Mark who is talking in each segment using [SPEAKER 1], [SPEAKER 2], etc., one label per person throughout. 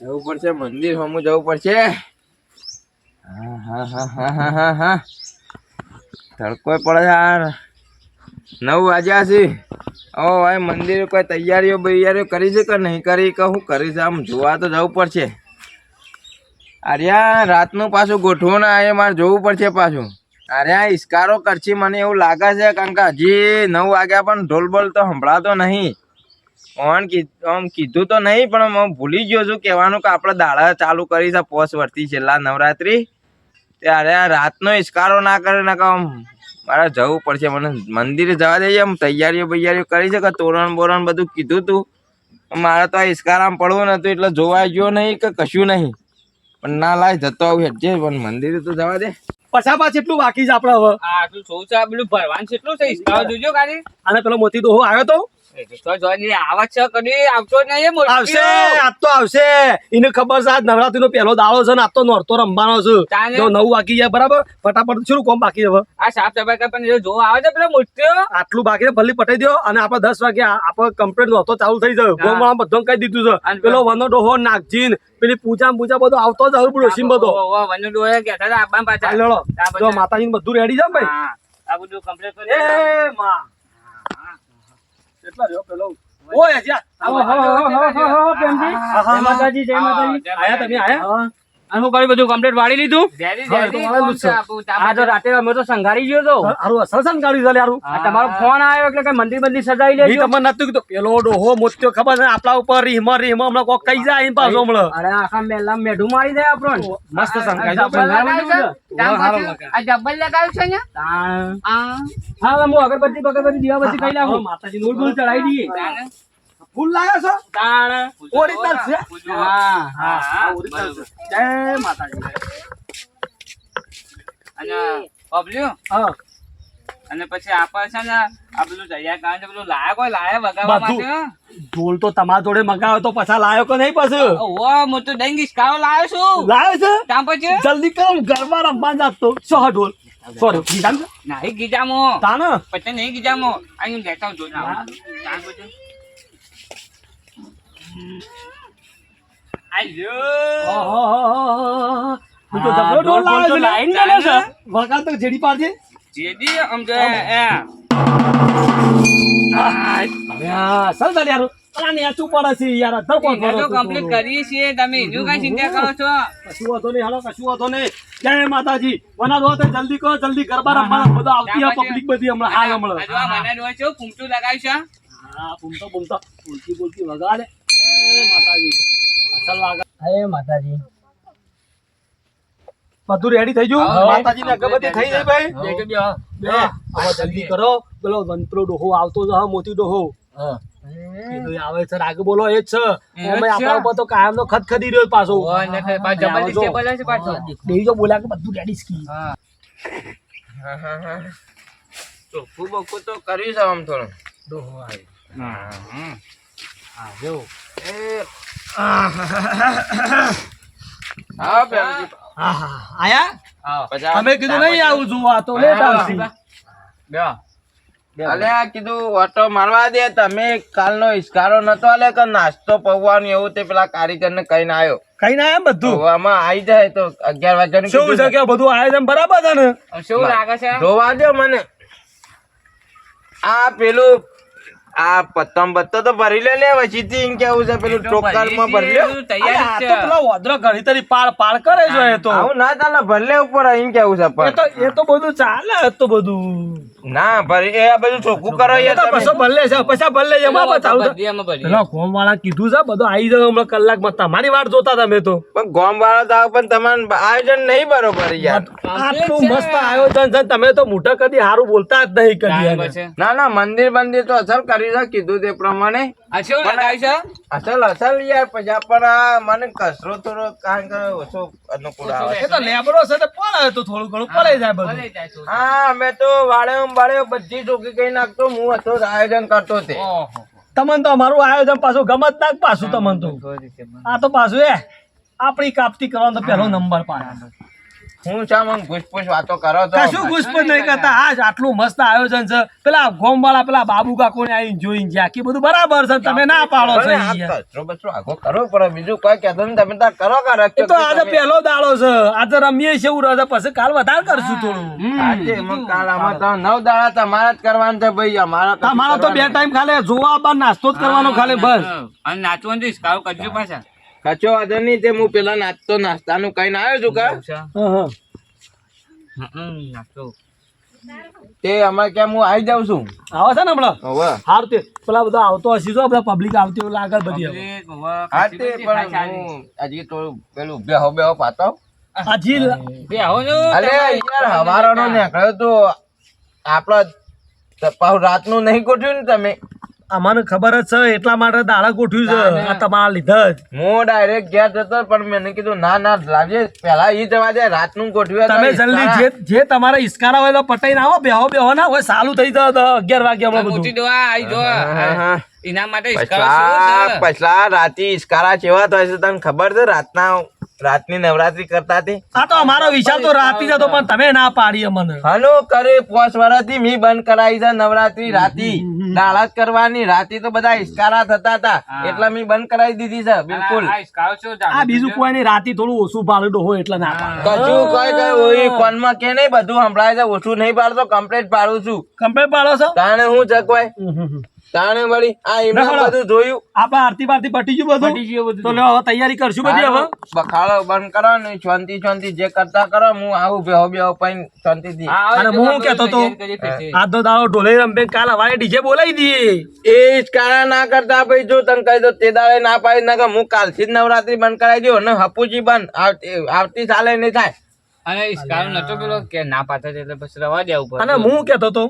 [SPEAKER 1] જવું પડશે મંદિર હમું જવું પડશે. હા તડકો પડે યાર. 9 વાગ્યા છે. ઓ ભાઈ મંદિર કોઈ તૈયારીઓ કરી છે કે નહીં કરી કે શું કરી છે? આમ જોવા તો જવું પડશે. અરે રાતનું પાછું ગોઠવું ના એ મારે જોવું પડશે પાછું. અરે ઇસ્કારો કરશે મને એવું લાગે છે, કારણ કે હજી 9 વાગ્યા પણ ઢોલ બોલ તો સંભળાતો નહીં. આમ કીધું તો નહીં, પણ હું ભૂલી ગયો છું કહેવાનું કે આપણે દાડા ચાલુ કરી છે 5 વર્ષથી છેલ્લા નવરાત્રી. ત્યારે આ રાતનો ઇસ્કારો ના કરે ને કે મારે જવું પડશે. મને મંદિરે જવા દઈએ. આમ તૈયારીઓ કરી છે કે તોરણ બોરણ બધું કીધું તું. મારે તો આ ઇસ્કારામાં પડવું નતું એટલે જોવા ગયો નહીં કે કશું નહીં. પણ ના લાય જતો આવું હેઠે, પણ મંદિરે તો જવા દે.
[SPEAKER 2] પછા એટલું બાકી છે આપડે હવે.
[SPEAKER 3] આટલું સૌ છે પેલું ભરવાનું છે એટલું છે. ઇસ્કારો જોજો કાલે.
[SPEAKER 2] અને પેલો મોતી ડોહો આવ્યો તો આવશે. આજ તો આવશે. એને ખબર છે આજ નવરાત્રી નો પહેલો દાડો છે ને આજ તો નોરતો રમવાનો છે. 9 વાગી જાય બરાબર. ફટાફટ શું કોમ બાકી હવે?
[SPEAKER 3] આ સાફ સફાઈ પણ જો આવે છે પેલા મોત્યો
[SPEAKER 2] આટલું બાકી ભલી પટાઈ દો. અને આપડે 10 વાગે આપડે કમ્પ્લીટ નહોતો ચાલુ થઈ જાય. ગોમવાળા બધું કહી દીધું છે. પેલો વનો ડોહો નાગજીન પેલી પૂજા બધો આવતો જ હવે ડોસીમ બધો
[SPEAKER 3] વનો ડોહો કહેતા હતા આપવા પાછા
[SPEAKER 2] માતાજી બધું રેડી છે ભાઈ.
[SPEAKER 3] આ બધું કમ્પ્લીટ કરી
[SPEAKER 2] કેટલા રહ્યો પેલો? ઓય જા જય માતાજી. જય માતાજી. આયા તમે આયા?
[SPEAKER 3] આનું કરી બધું કમ્પ્લીટ વાળી લીધું. આ તો રાતે અમે તો સંઘારી ગયો તો.
[SPEAKER 2] હારું અસલ સંઘારી ચાલે હારું.
[SPEAKER 3] તમારો ફોન આવ્યો એટલે કઈ મંદિર સજાઈ લે.
[SPEAKER 2] તમને નતું કીધું પેલો ડોહો મોત્યો ખબર છે આપણા ઉપર રીમ હમણાં કોક કઈ જાય પાછો હમણાં.
[SPEAKER 3] અરે આખા મેલા મેઢું મારી દે આપણને.
[SPEAKER 2] મસ્ત સંઘારી
[SPEAKER 3] આ ડબલ લગાવ્યું છે ને. હા હું અગરબત્તી દીવાબત્તી કઈ લાવું.
[SPEAKER 2] માતાજી
[SPEAKER 3] ફૂલ ફૂલ ચડાવી દઈએ.
[SPEAKER 2] ફૂલ લાવ્યો છો?
[SPEAKER 3] તાણ
[SPEAKER 2] ઓરિજિનલ છે.
[SPEAKER 3] હા
[SPEAKER 2] ઓરિજિનલ છે. જય માતાજી.
[SPEAKER 3] અને પબ્લ્યુ
[SPEAKER 2] હા
[SPEAKER 3] અને પછી આપણે છે ને આ પેલું જયા કારણ પેલું લાયા વગાવવા માટે
[SPEAKER 2] ઢોલ તો તમારા જોડે મગાવ્યો તો પાછા લાયો કે નહીં પાછું?
[SPEAKER 3] ઓ હું તો ડંગી સ્કારો લાવ્યો છું.
[SPEAKER 2] લાયો છે?
[SPEAKER 3] ત્યાં પછી
[SPEAKER 2] જલ્દી કરો ગરબા રમવા જાતો. સો ઢોલ સોરી ગીજામ
[SPEAKER 3] નહીં ગીજામો
[SPEAKER 2] તાન
[SPEAKER 3] પછી નહીં ગીજામો અહીં લેતા જો ના ત્યાં પછી
[SPEAKER 2] વગા તો જેડી પાડજે.
[SPEAKER 3] જેડી આમ તો કમ્પ્લીટ કરીએ છીએ. તમે એનું કઈ ચિંતા કરો છો?
[SPEAKER 2] કશું વાંધો નહીં. હાલો કશું વાંધો નહીં. જય માતાજી. વના દો જલ્દી કરો. જલ્દી ગરબા રમવાના બધા આવતી પબ્લિક બધી હમણાં હાલ હમણાં
[SPEAKER 3] મને દો છો કુમટું લગાવ્યું છે.
[SPEAKER 2] હા પૂમતો બોલતી વગાડે. જય માતાજી. અસલ વાગા.
[SPEAKER 3] હે માતાજી.
[SPEAKER 2] બધું રેડી થઈ ગયું. માતાજી ને અગરબત્તી થઈ ગઈ ભાઈ. હવે જલ્દી કરો. પેલો વંતરો ડોહો આવતો જ મોતી ડોહો આવે છે. રાગ બોલો એ જ છે. આપણા ઉપર તો કાયમ નો ખદખદી રહ્યો પાછો. દેવી બોલ્યા કે બધું રેડી કી.
[SPEAKER 1] ચોખ્ખું બખું તો કર્યું છે આમ થોડું.
[SPEAKER 2] ડોહો આવ્યો. આયા અમે કીધું નહીં આવું જોવા તો લેટ આવશે.
[SPEAKER 1] અલ્યા કીધું ઓટો મારવા દે. તમે કાલનો ઇસ્કારો નતો આલે કે નાસ્તો પૌવાનું એવું તે પેલા કારીગર ને કહીને આવ્યો.
[SPEAKER 2] કહીને આવ્યા બધું
[SPEAKER 1] આમાં આવી જાય તો 11 વાગ્યાનું
[SPEAKER 2] શું છે કે બધું આયોજન બરાબર છે ને?
[SPEAKER 3] શું લાગે છે?
[SPEAKER 1] જોવા દો મને. આ પેલું આ પત્તમ બત્તો તો ભરી લે પછી એમ કેવું છે પેલું ટોકર માં ભરી લે.
[SPEAKER 3] તૈયાર છે.
[SPEAKER 2] પેલો વાદરો ઘણી તરી પાળ કરે છે. એ તો
[SPEAKER 1] આવું ના ચાલે ભરલે ઉપર એમ કેવું છે. પણ
[SPEAKER 2] એ તો બધું ચાલે. તો બધું
[SPEAKER 1] ના ભરી એ બધું ચોખ્ખું કરો.
[SPEAKER 2] પછી ભરલે છે. પછી ભરલે એમાં પેલા ગોમ વાળા કીધું છે બધું આવી જાય હમણાં કલાકમાં. તમારી વાટ જોતા તમે તો.
[SPEAKER 1] પણ ગોમ વાળો તો પણ તમારું આયોજન નહીં બરોબર યાર.
[SPEAKER 2] આટલું મસ્ત આયોજન છે. તમે તો મોટા કદી સારું બોલતા જ નહીં કદી.
[SPEAKER 1] ના મંદિર તો અસલ કરી કીધું તે પ્રમાણે અસલ યાર. પછી પણ મને કચરો થોડો કારણ કે ઓછો અનુકૂળ આવે.
[SPEAKER 2] એ તો લેબરો છે તો પડે તો થોડું ઘણું પડે જાય બધું.
[SPEAKER 1] હા અમે તો વાળે બધી ચોકી કઈ નાખતો. હું હતો આયોજન કરતો તે.
[SPEAKER 2] તમને તો અમારું આયોજન પાછું ગમત ના પાછું તમને તો આ તો પાછું આપણી કાપતી કરવાનો તો પહેલો નંબર પાડે.
[SPEAKER 1] હું ચામ ઘૂસપૂસ વાતો કરો તો
[SPEAKER 2] કશું ઘૂસપૂસ નહીં કરતા. આજ આટલું મસ્ત આયોજન છે. પેલા ગોમ વાળા પેલા બાબુ કાકોને આવીને જોઈને જ્યાં કે બધું બરાબર છે, તમે ના પાડો છો
[SPEAKER 1] આ કચરો બચરો આગો કરવો પડે, બીજું કોઈ કહેતો નહીં, તમે તાર કરો કા
[SPEAKER 2] એ તો આજે પહેલો દાડો છે. આજે રમીએ છે એવું રહે, પછી કાલ વધારે કરશું થોડું.
[SPEAKER 1] આજે કાલ આમાં તો 9 દાડા તમારા જ કરવાનું છે ભાઈ.
[SPEAKER 2] અમારો તો 2 ટાઈમ ખાલી જોવા બાર નાસ્તો જ કરવાનો ખાલી બસ.
[SPEAKER 3] અને નાચવાનું તો સ્કાવ કરજો પાછા.
[SPEAKER 1] કચો વાંધો નહીં, તે હું પેલા નાસ્તાનું કઈ આવ્યો છું કા
[SPEAKER 3] નાચો
[SPEAKER 1] તે અમારે ક્યાં હું આવી જાઉં છું.
[SPEAKER 2] આવે છે ને હમણાં
[SPEAKER 1] હવે
[SPEAKER 2] હારું તે પેલા બધા આવતો હશે જો બધા પબ્લિક આવતી હોય લાગે બધી હવે.
[SPEAKER 1] હા તે પણ હું હજી તો પેલું બેહો પાતો
[SPEAKER 2] હજી
[SPEAKER 1] અરે યાર હવારનો નીકળ્યો તો આપડે રાતનું નહીં ગોઠવ્યું ને તમે.
[SPEAKER 2] અમને ખબર જ છે એટલા માટે દાડા ગોઠવ્યું છે આ તમારા લીધે જ.
[SPEAKER 1] હું ડાયરેક્ટ ગયા જતો પણ મેં કીધું ના લાવજે પેલા ઈ જવા દે, રાતનું ગોઠવ્યું
[SPEAKER 2] તમે જલ્દી જે તમારા ઈસ્કારા હોય તો પટાઈને આવો. બેહો ના હોય સાલું થઈ જાય 11 વાગે હમણાં બધું.
[SPEAKER 3] એના માટે
[SPEAKER 1] પછલા રાતી ઈસ્કારા કેવા થાય છે તને ખબર છે? રાતની નવરાત્રી કરતા હતી.
[SPEAKER 2] આ તો અમારો વિચાર તો રાતી જતો પણ તમે ના પાડી અમને.
[SPEAKER 1] હલો કરે 5 વર્ષથી મી બંધ કરાવી છે નવરાત્રી. રાતી દાડા જ કરવાની, રાતી તો બધા ઈસ્કારા થતા હતા એટલે મી બંધ કરાવી દીધી છે બિલકુલ.
[SPEAKER 2] આ બીજું કોઈ નહીં, રાતી થોડું ઓછું પાડ્યું હોય એટલે ના પાડે.
[SPEAKER 1] કશું કઈ હોય કોનમાં કે નહીં, બધું સંભળાય છે. ઓછું નહીં પાડતો, કમ્પ્લીટ પાડું છું.
[SPEAKER 2] કમ્પ્લેટ પાડો છો
[SPEAKER 1] તાણે હું ચકવાય તાણે વળી આ એમને બધું જોયું.
[SPEAKER 2] આપણે આરતી બારતી પટી ગયું બધું તો લ્યો હવે તૈયારી કરશું બધી. હવે
[SPEAKER 1] બખાડો બંધ કરો ને શાંતિ જે કરતા કરો. હું આવું બેહો પાઈ શાંતિથી.
[SPEAKER 2] અને હું કેતો તો આજનો દાડો ઢોલે રમે, કાલ હવારે ડીજે બોલાવી દઈએ.
[SPEAKER 1] એ જ કારા ના કરતા ભાઈ. જો તને કહી દો તે દાડે ના પાડી નાખે. હું કાલથી જ નવરાત્રી બંધ કરાવી દઉં અને હપુજી બંધ આવતી સાલે નહીં થાય.
[SPEAKER 3] અને સ્કાવ નતો પેલો કે ના પાતા એટલે પછી રવા દેવું પડે.
[SPEAKER 2] અને હું કેતો તો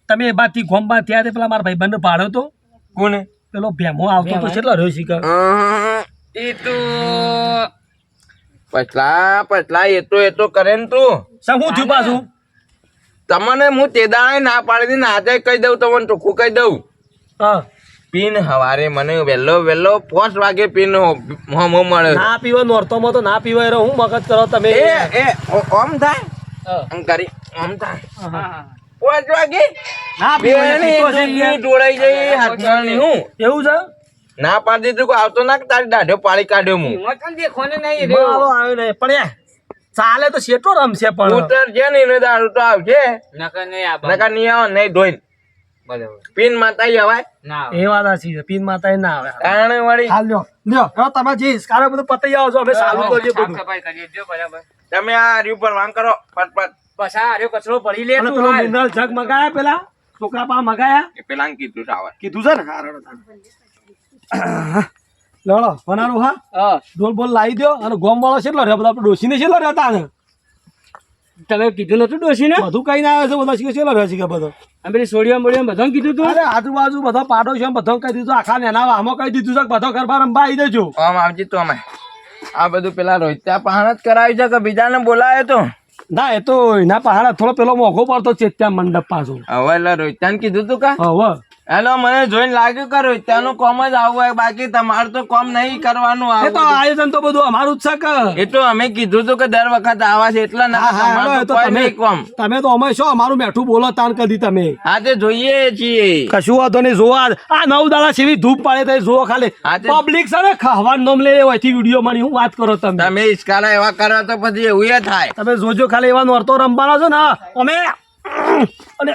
[SPEAKER 2] તમે એ બાથી ગોમમાં થયા તે પેલા મારા ભાઈ બંધ પાડ્યો તો
[SPEAKER 1] કોને?
[SPEAKER 2] પેલો ભેમો આવતો તો કેટલો રહ્યો શીખર
[SPEAKER 3] એ તો
[SPEAKER 1] પછલા એ તો કરે ને તું.
[SPEAKER 2] શું થયું પાછું?
[SPEAKER 1] તમને હું તે દાડે ના પાડી દઈને આજે કહી દઉં, તમને ચોખ્ખું કહી દઉં.
[SPEAKER 2] હા
[SPEAKER 1] પીન હવારે મને વહેલો 5 વાગે પીન મળે.
[SPEAKER 2] ના પીવા નોરતોમાં તો ના પીવાય હું મગજ કરો તમે.
[SPEAKER 1] ઓમ થાય આમ કરી ઓમ થાય 5 વાગે
[SPEAKER 2] ના પીવાય
[SPEAKER 1] જોડાઈ જાય હાથમાં હું
[SPEAKER 2] એવું છે.
[SPEAKER 1] ના પાડી દીધું આવતો ના તારી દાઢો પાડી કાઢ્યો હું.
[SPEAKER 3] દેખોને નહીં
[SPEAKER 2] મારો આવ્યો નહીં પણ યાર ચાલે તો શેટો રમશે પણ
[SPEAKER 1] ઉતર છે ને એને દારૂ તો આવશે
[SPEAKER 3] નકર નહીં આ
[SPEAKER 1] નકા નહીં આવે નહીં ધોઈને
[SPEAKER 3] બરાબર
[SPEAKER 1] પીન માતા હવાય
[SPEAKER 3] ના
[SPEAKER 2] એ વાત સાચી છે. પીન માતા ના આવે.
[SPEAKER 1] તાણે વળી
[SPEAKER 2] હાલ લ્યો લ્યો તમે જે ઈસ્કારો બધું પતાઈ આવો છો અમે ચાલુ કરજો બધું.
[SPEAKER 3] સફાઈ કરીએ જો બરાબર.
[SPEAKER 1] તમે આ રીવ પર વાંગ કરો ફટફટ.
[SPEAKER 3] બસ આ રહ્યો કચરો પડી લે
[SPEAKER 2] અને
[SPEAKER 3] તું
[SPEAKER 2] પેલો
[SPEAKER 3] હાલ.
[SPEAKER 2] મિનરલ જગ મગાયા પેલા છોકરા પા મગાયા
[SPEAKER 1] એ પેલા કીધું સાવર
[SPEAKER 2] કીધું છે ને. હા લડો બનારું. હા ઢોલ બોલ લાવી દો. અને ગોમ વાળો કેટલો રહ્યો? બધા ડોસીને કેટલો રહેતા ને
[SPEAKER 3] તમે કીધું નતું ડોસી ને
[SPEAKER 2] બધું કઈ ના આવે છે. બધા શીખે કેટલો રહ્યો છે બધો.
[SPEAKER 3] અમે પેલી સોડિયા મોડિયા બધાને કીધું તું.
[SPEAKER 2] અરે આજુબાજુ બધો પાડો છે બધો કહી દીધું. આખા નેના આમાં કહી દીધું છે બધો ગરબા રમવા આવી દેજો.
[SPEAKER 1] આમ આવજી તો અમે આ બધું પેલા રોહિત્યા પહાણ જ કરાવી છે કે બીજાને બોલાવે તો?
[SPEAKER 2] ના એ તો એના પહાડા થોડો પેલો મોઘો પડતો ચેત્યા મંડપ પાછો.
[SPEAKER 1] હવે એટલે રોહિત્યાને કીધું તું કા?
[SPEAKER 2] હવે
[SPEAKER 1] હેલો મને જોઈને લાગ્યું કે રોહિત્યાનું કોમ જ આવું હોય, બાકી તમારું તો કોમ નહીં કરવાનું.
[SPEAKER 2] એ તો આયોજન તો બધું અમારું જ છે કે
[SPEAKER 1] એ તો અમે કીધું તું કે દર વખત આવા છે એટલે ના તમારું તો કોઈ નહીં કોમ.
[SPEAKER 2] તમે તો અમે શું અમારું મેઠું બોલો તાન કદી તમે
[SPEAKER 1] આજે જોઈએ છીએ
[SPEAKER 2] કશું વાંધો નહીં. જોવા આ 9 દાડા સેવી ધૂપ પાડે તો જોવો ખાલી પબ્લિક છે ને ખાવાનું નામ લે હોયથી વિડીયો માં હું વાત કરો તમે.
[SPEAKER 1] તમે ઈસ્કારા એવા કરો તો પછી એવું એ થાય.
[SPEAKER 2] તમે જોજો ખાલી એવા નોરતો રમવાનો છો ને અમે અને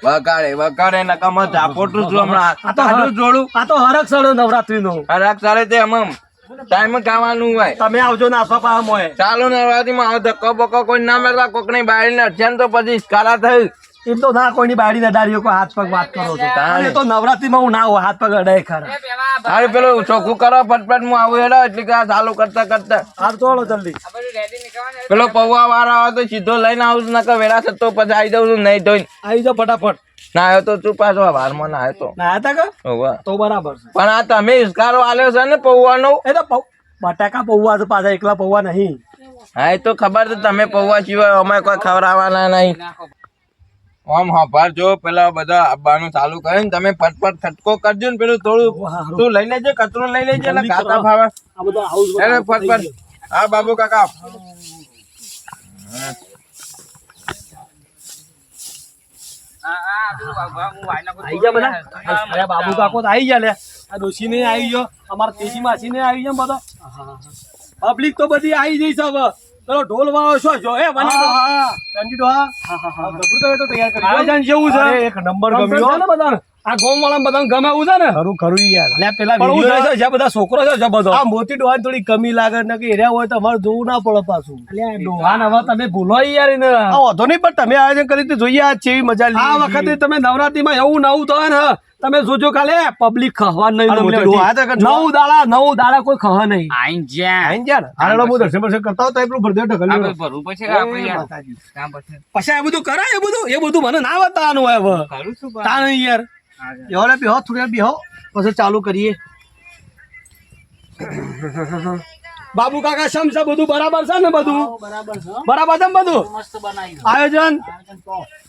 [SPEAKER 1] વકારે નકામો ઝાપોટું છું હમણાં. આટલું જોડું
[SPEAKER 2] આ તો હરક સળો નવરાત્રી નો
[SPEAKER 1] હરાક સારે તે આમ ટાઈમ ખાવાનું હોય.
[SPEAKER 2] તમે આવજો નાસ્તા પામ હોય
[SPEAKER 1] ચાલો નવરાત્રીમાં આવો ધક્કો બક્કો કોઈ ના મળતા કોક ની બાળીને અઠ્યાન તો પછી ઈસ્કારા થયું.
[SPEAKER 2] એમ તો ના કોઈની બાળી ના દાડીઓ કોઈ હાથ પગ વાત કરો છો. અને તો નવરાત્રીમાં હું ના હોય હાથ પગ અડાય ખરા.
[SPEAKER 1] અરે પેલું ચોખ્ખું કરો ફટફટ હું આવું હેડો એટલે કે ચાલુ કરતા
[SPEAKER 2] હાથ તોડો જલ્દી.
[SPEAKER 1] પેલો પૌવા વાળો આવે તો સીધો લઈને આવું છું નકર વેળા થતો પછી આવી જાઉં છું નહીં ધોઈને.
[SPEAKER 2] આવી જાઓ ફટાફટ.
[SPEAKER 1] ના આવ્યો તો તું પાછો વારમાં ના આવ્યો તો.
[SPEAKER 2] ના હતા કે
[SPEAKER 1] હોવે.
[SPEAKER 2] તો બરાબર છે.
[SPEAKER 1] પણ આ તમે ઈસ્કારો આલ્યો છે ને પૌવાનો.
[SPEAKER 2] એ તો બટાકા પૌવા છે પાછા એકલા પૌવા નહીં.
[SPEAKER 1] હા એ તો ખબર છે તમે પૌવા સિવાય અમે કોઈ ખવડાવવાના નહીં. આમ હભાર જો પેલા બધા આવવાનું ચાલુ કરે ને તમે ફટફટ ખટકો કરજો ને પેલું થોડું તું લઈ લેજે કચરો લઈ લેજે એટલે ખાતા ફાવે
[SPEAKER 2] આ બધો હાઉસ
[SPEAKER 1] અરે ફટફટ હા બાબુ કાકા
[SPEAKER 2] આઈ જા બધા અરે બાબુ કાકો તો આઈ ગયા લે આ ડોશી ને આવી ગયો અમારા તેજી માસી ને આવી ગયા બધો પબ્લિક તો બધી આવી જઈ છે હવે ચલો ઢોલ વાળો છો જો એ બની રંજીતો હા ગબડું તો તૈયાર કરી આયોજન જેવું છે એક નંબર ગમ્યો ને બધાને આ ગોમ વાળા બધાને ગમે એવું છે ને ખરું ખરું યાર લે પેલા વિડિયો છે જે બધા છોકરો છે જે બધો આ મોટી ડોહાન થોડી કમી લાગે ને કે એરિયા હોય તો અમારે જોવું ના પડે પાછું અલ્યા ડોહાન હવે તમે ભૂલો યાર એને આ વાંધો નહીં પણ તમે આયોજન કરી તો જોઈએ આ કેવી મજા લી આ વખતે તમે નવરાત્રીમાં એવું નવું તો ને તમે જોજો કાલે પબ્લિક ખવા નહીં 9 દાડા કોઈ ખવા નહીં
[SPEAKER 3] આઈન જ્યાં
[SPEAKER 2] હાલો હું દર્શન દર્શન કરતા હોય તો એટલું ભરદે ઢગલ
[SPEAKER 3] આપણે ભરવું પડશે કે આપણે યાર કામ પછી
[SPEAKER 2] પછી આ બધું કરાય એ બધું મને ના બતાવવાનું હોય હવે
[SPEAKER 3] કરું છું
[SPEAKER 2] તા નહીં યાર એવડે બેહો થોડી વાર બેહો પછી ચાલુ કરીએ બાબુ કાકા શમ છે બધું બરાબર છે ને બધું બરાબર છે ને બધું
[SPEAKER 3] મસ્ત બનાવી
[SPEAKER 2] આયોજન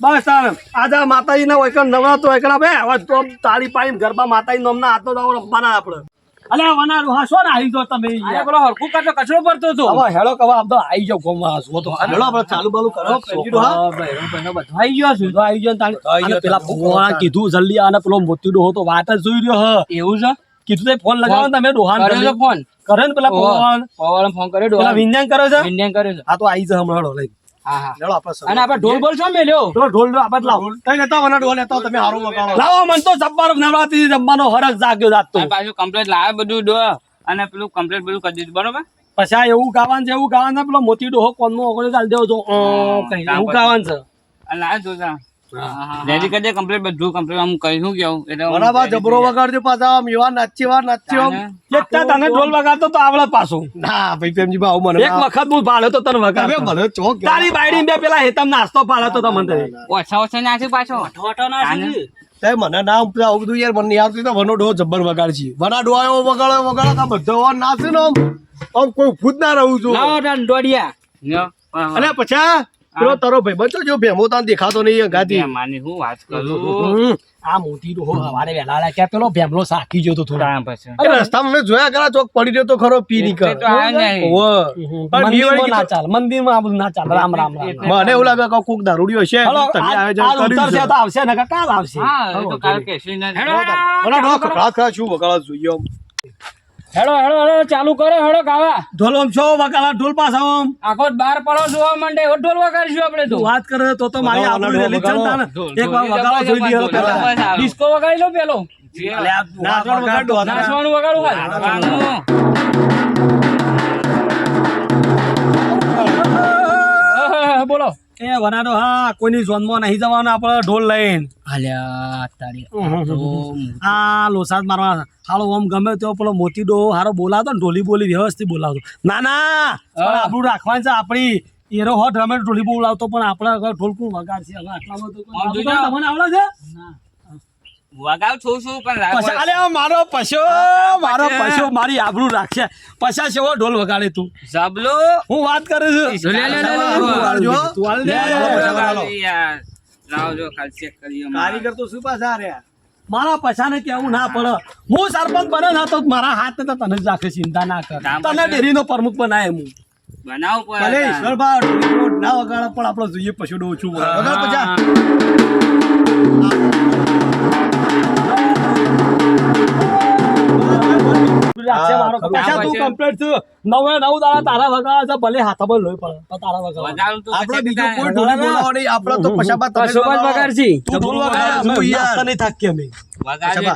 [SPEAKER 2] બસ તાર આજે માતાજી ના વૈકણ નવરાત્ર વૈકણ બે હવે તો તાળી પાડીને ગરબા માતાજી નામના હાથો દાવ રમવાના આપણે અલે વનાડો હા શું ને આવી જો તમે
[SPEAKER 3] આ પેલો હરકુ કાટો કચરો પડતો હતો
[SPEAKER 2] હવે હેળો કવા આપતો આવી જાવ ગોમમાં હસવો તો હેળો આપણે ચાલુ બાલુ કરો પેન્જીડો હા
[SPEAKER 3] ભાઈ બધો આવી ગયો છું
[SPEAKER 2] તો આવી જાવ તાળી પેલા ભગવાન કીધું જલ્દી આને પેલો મોતીડો હતો વાત જ જોઈ રહ્યો હ
[SPEAKER 3] એવું છે
[SPEAKER 2] કીધું તે ફોન લગાવો તમે ડોહાન
[SPEAKER 3] કર્યો ફોન
[SPEAKER 2] કરે ને પેલા પવન
[SPEAKER 3] ફોન કર્યો
[SPEAKER 2] પેલા વિન્યાન કરે છે
[SPEAKER 3] વિન્યાન કર્યો છે
[SPEAKER 2] આ તો આવી જાય હમણાં લઈ
[SPEAKER 3] હા હા
[SPEAKER 2] હેળો આપણે
[SPEAKER 3] અને આપણે ઢોલ બોલ છો મેલ્યો
[SPEAKER 2] તો ઢોલ આપણે લાવો તઈ નતા વના ઢોલ લેતો તમે હારો વગાડો લાવો મન તો જબ્બર નવરાત્રી જમવાનો હરખ જાગ્યો જાતો
[SPEAKER 3] અને પાછું કમ્પ્લીટ લાવે બધું ડો અને પેલું કમ્પ્લીટ બધું કરી દીધું બરોબર
[SPEAKER 2] પછી આ એવું ગાવાનું છે પેલો મોતી ડોહો કોનનો ઓગળે ચાલ દેવો તો કઈ એવું ગાવાનું છે
[SPEAKER 3] અને લાવે જોતા રેડી કરી દે કમ્પ્લીટ બધું કમ્પ્લીટ આમ કહ્યું કેવું એટલે
[SPEAKER 2] બરાબર જબરો વગાડજો પાછા આમ એવા નાચ્યો એકતા તને ઢોલ વગાડતો તો આવડે પાછું ના ભાઈ પ્રેમજી ભાવ મને એક વખત હું ભાળ્યો તો તને વગાડ ભલે ચોક તારી બાયડી બે પેલા હેતમ નાસ્તો પાડતો તો મને
[SPEAKER 3] ઓછા નાખી પાછો ઓઠો નાખી
[SPEAKER 2] તે મને નામ આવું બધું યાર મને યાદ તો વનો ડો જબ્બર વગાડ છે વના ડો આવ્યો વગાડે કા બધો વાર નાચે ને આમ કોઈ ખુદ ના રહું છું
[SPEAKER 3] લાવો દોડિયા
[SPEAKER 2] અને પછી પેલો તારો ભાઈ બચો જો ભેમો તાન દેખાતો નહીં ગાતી
[SPEAKER 3] માની હું વાત કરું
[SPEAKER 2] આ મોટી ડોહો હવારે વેલા આલા કે પેલો ભેમલો સાકી ગયો તો થોડા
[SPEAKER 3] કામ પછી
[SPEAKER 2] અરે રસ્તામાં મેં જોયા કરા ચોક પડી રહ્યો તો ખરો પી નીકળ
[SPEAKER 3] તો આ નહીં
[SPEAKER 2] પણ મંદિરમાં ના ચાલ મંદિરમાં આ બધું ના ચાલ રામ રામ મને એવું લાગે કે કોક દારૂડિયો છે તમે આયોજન કર્યું છે તો આવશે ને કાલ આવશે
[SPEAKER 3] હા એ તો કાલ કેસી ના
[SPEAKER 2] મને ડો ખરા શું વગાડવા જોઈએ
[SPEAKER 3] હેડો ચાલુ કરો હેડો ગાવા
[SPEAKER 2] ઢોલ આમ છો વગાડા ઢોલ પાછા આમ
[SPEAKER 3] આખો બાર પડો જોવા માંડે એવો ઢોલ વગાડીશું આપણે તો
[SPEAKER 2] વાત કરે તો મારી આબરૂ રેલી ચલતા ને એક વાર વગાડવા જોઈ દીધો પેલા
[SPEAKER 3] ડિસ્કો વગાડી લો પેલો
[SPEAKER 2] નાચવાનું વગાડો
[SPEAKER 3] નાચવાનું વગાડું બોલો
[SPEAKER 2] એ વનાડો હા કોઈની ઝોનમાં નહીં જવાનું આપણે ઢોલ લઈને
[SPEAKER 3] આલ્યા તારી
[SPEAKER 2] આ લોસાદ મારવા હાલો ઓમ ગમે તો પેલો મોતી ડો હારો બોલાવતો ને ઢોલી બોલી વ્યવસ્થિત બોલાવતો ના પણ આપણું રાખવાનું છે આપણી એરો હોટ રમે ઢોલી બોલાવતો પણ આપણે ઢોલ કોણ વગાડશે હવે આટલામાં તો તમને આવડે છે
[SPEAKER 3] વગાવ છું પણ
[SPEAKER 2] અલે મારો પશો મારી આબરૂ રાખશે પછા છે ઢોલ વગાડે તું
[SPEAKER 3] જબલો
[SPEAKER 2] હું વાત કરું છું કારીગર તો શું પાછા રે મારા પછાને કેવું ના પડે હું સરપંચ બને ના તો મારા હાથ ને તને જ રાખે ચિંતા ના કર તને ડેરીનો પ્રમુખ બનાય હું
[SPEAKER 3] બનાવ
[SPEAKER 2] ભલે ઈશ્વરભા ના વગાડે પણ આપણે જોઈએ પશુ ડો છું વગાડ પછા તારા વગાડે છે ભલે હાથમાં લોહી પડે તારા વગાડે આપણે બીજો કોઈ ઢોલ બોલાવો નહીં આપણે તો પછાબા તમે
[SPEAKER 3] વગાડશી
[SPEAKER 2] તું ઢોલ વગાડે હું યાર તને થાકી અમે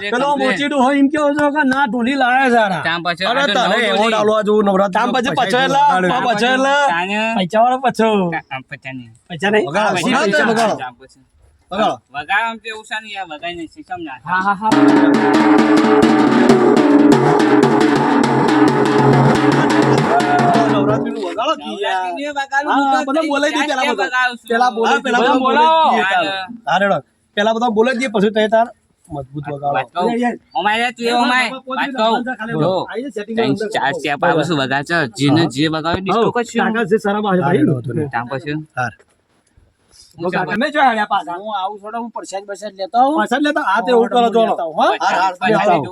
[SPEAKER 2] પેલો મોચીડું હોય એમ કેવો છો કે ના ઢોલી લાયા સારા અરે તને એવો ડાલવા જેવું નવરાત્રી તામ પછી પછેલા પૈસાવાળો પછો પૈસા નહીં વગાડો
[SPEAKER 3] વગાડમ તે ઉષા ની આ વગાઈ ને સિસ્ટમ ના હા
[SPEAKER 2] નવરાત્રીનું વગાડો કી યાર બધા બોલાઈ દે પેલા બધા બોલાઈ દે પછી તે તાર મજબૂત વગાડો
[SPEAKER 3] ઓમાય તું ઓમાય વાત કહું જો ચાર સ્ટેપ આવે શું વગાડ છે જેને જે વગાડ્યો ડિસ્કો કરશું
[SPEAKER 2] કાકા છે સારા ભાઈ
[SPEAKER 3] તામ પછી
[SPEAKER 2] તમે જો હાલ્યા પાછા
[SPEAKER 4] હું આવું છોડો હું પ્રસાદ બરસાદ લેતો આવું
[SPEAKER 2] પાછા લેતા આ તે એવું કરો છો હો પાછાથી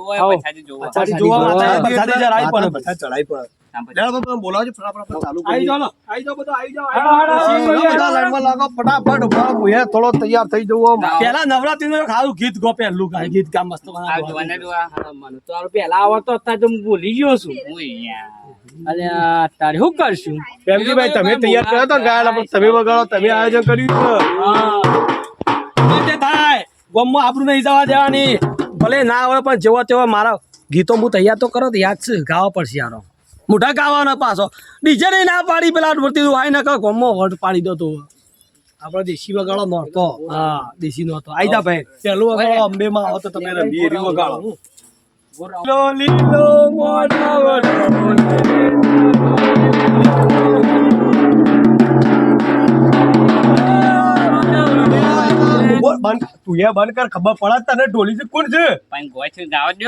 [SPEAKER 2] જોવા પાછાથી ચડાઈ પડે બધા ચડાઈ પડે લેડો તો બોલાવજો ફટાફટ ચાલુ કરી આઈ જાઓ બધા આઈ જાઓ બધા લાઈનમાં લાગો ફટાફટ ઉભા ભૂએ થોડો તૈયાર થઈ જવો પહેલા નવરાત્રીનું ખાવું ગીત ગો પહેલું ગાય ગીત કા મસ્ત
[SPEAKER 3] મને તો આ પેલા આવડતો અત્યારે તો હું ભૂલી ગયો છું અરે તારે શું કરશું
[SPEAKER 2] પ્રેમજીભાઈ તમે તૈયાર કર્યો તો ગાયલા પણ તમે વગાડો તમે આયોજન કર્યું છે તે થાય ગોમમાં આપણું નહીં જવા દેવાની ભલે ના આવે પણ જેવો તેવો મારા ગીતો હું તૈયાર તો કરો તો યાદ છે ગાવા પડશે યારો મોટા ગાવાના પાછો ડીજે નહીં ના પાડી પેલા વર્તી આઈ ના કહો ગોમમાં વટ પાડી દો તો આપણે દેશી વગાડો નહોતો હા દેશી નહોતો આઈ જા ભાઈ પેલું વગાડો અંબે માં આવો તો તમે રમી એરી વગાડો લીલો લીલો તું બંધ કર ખબર પડે તને ઢોલી છે કોણ છે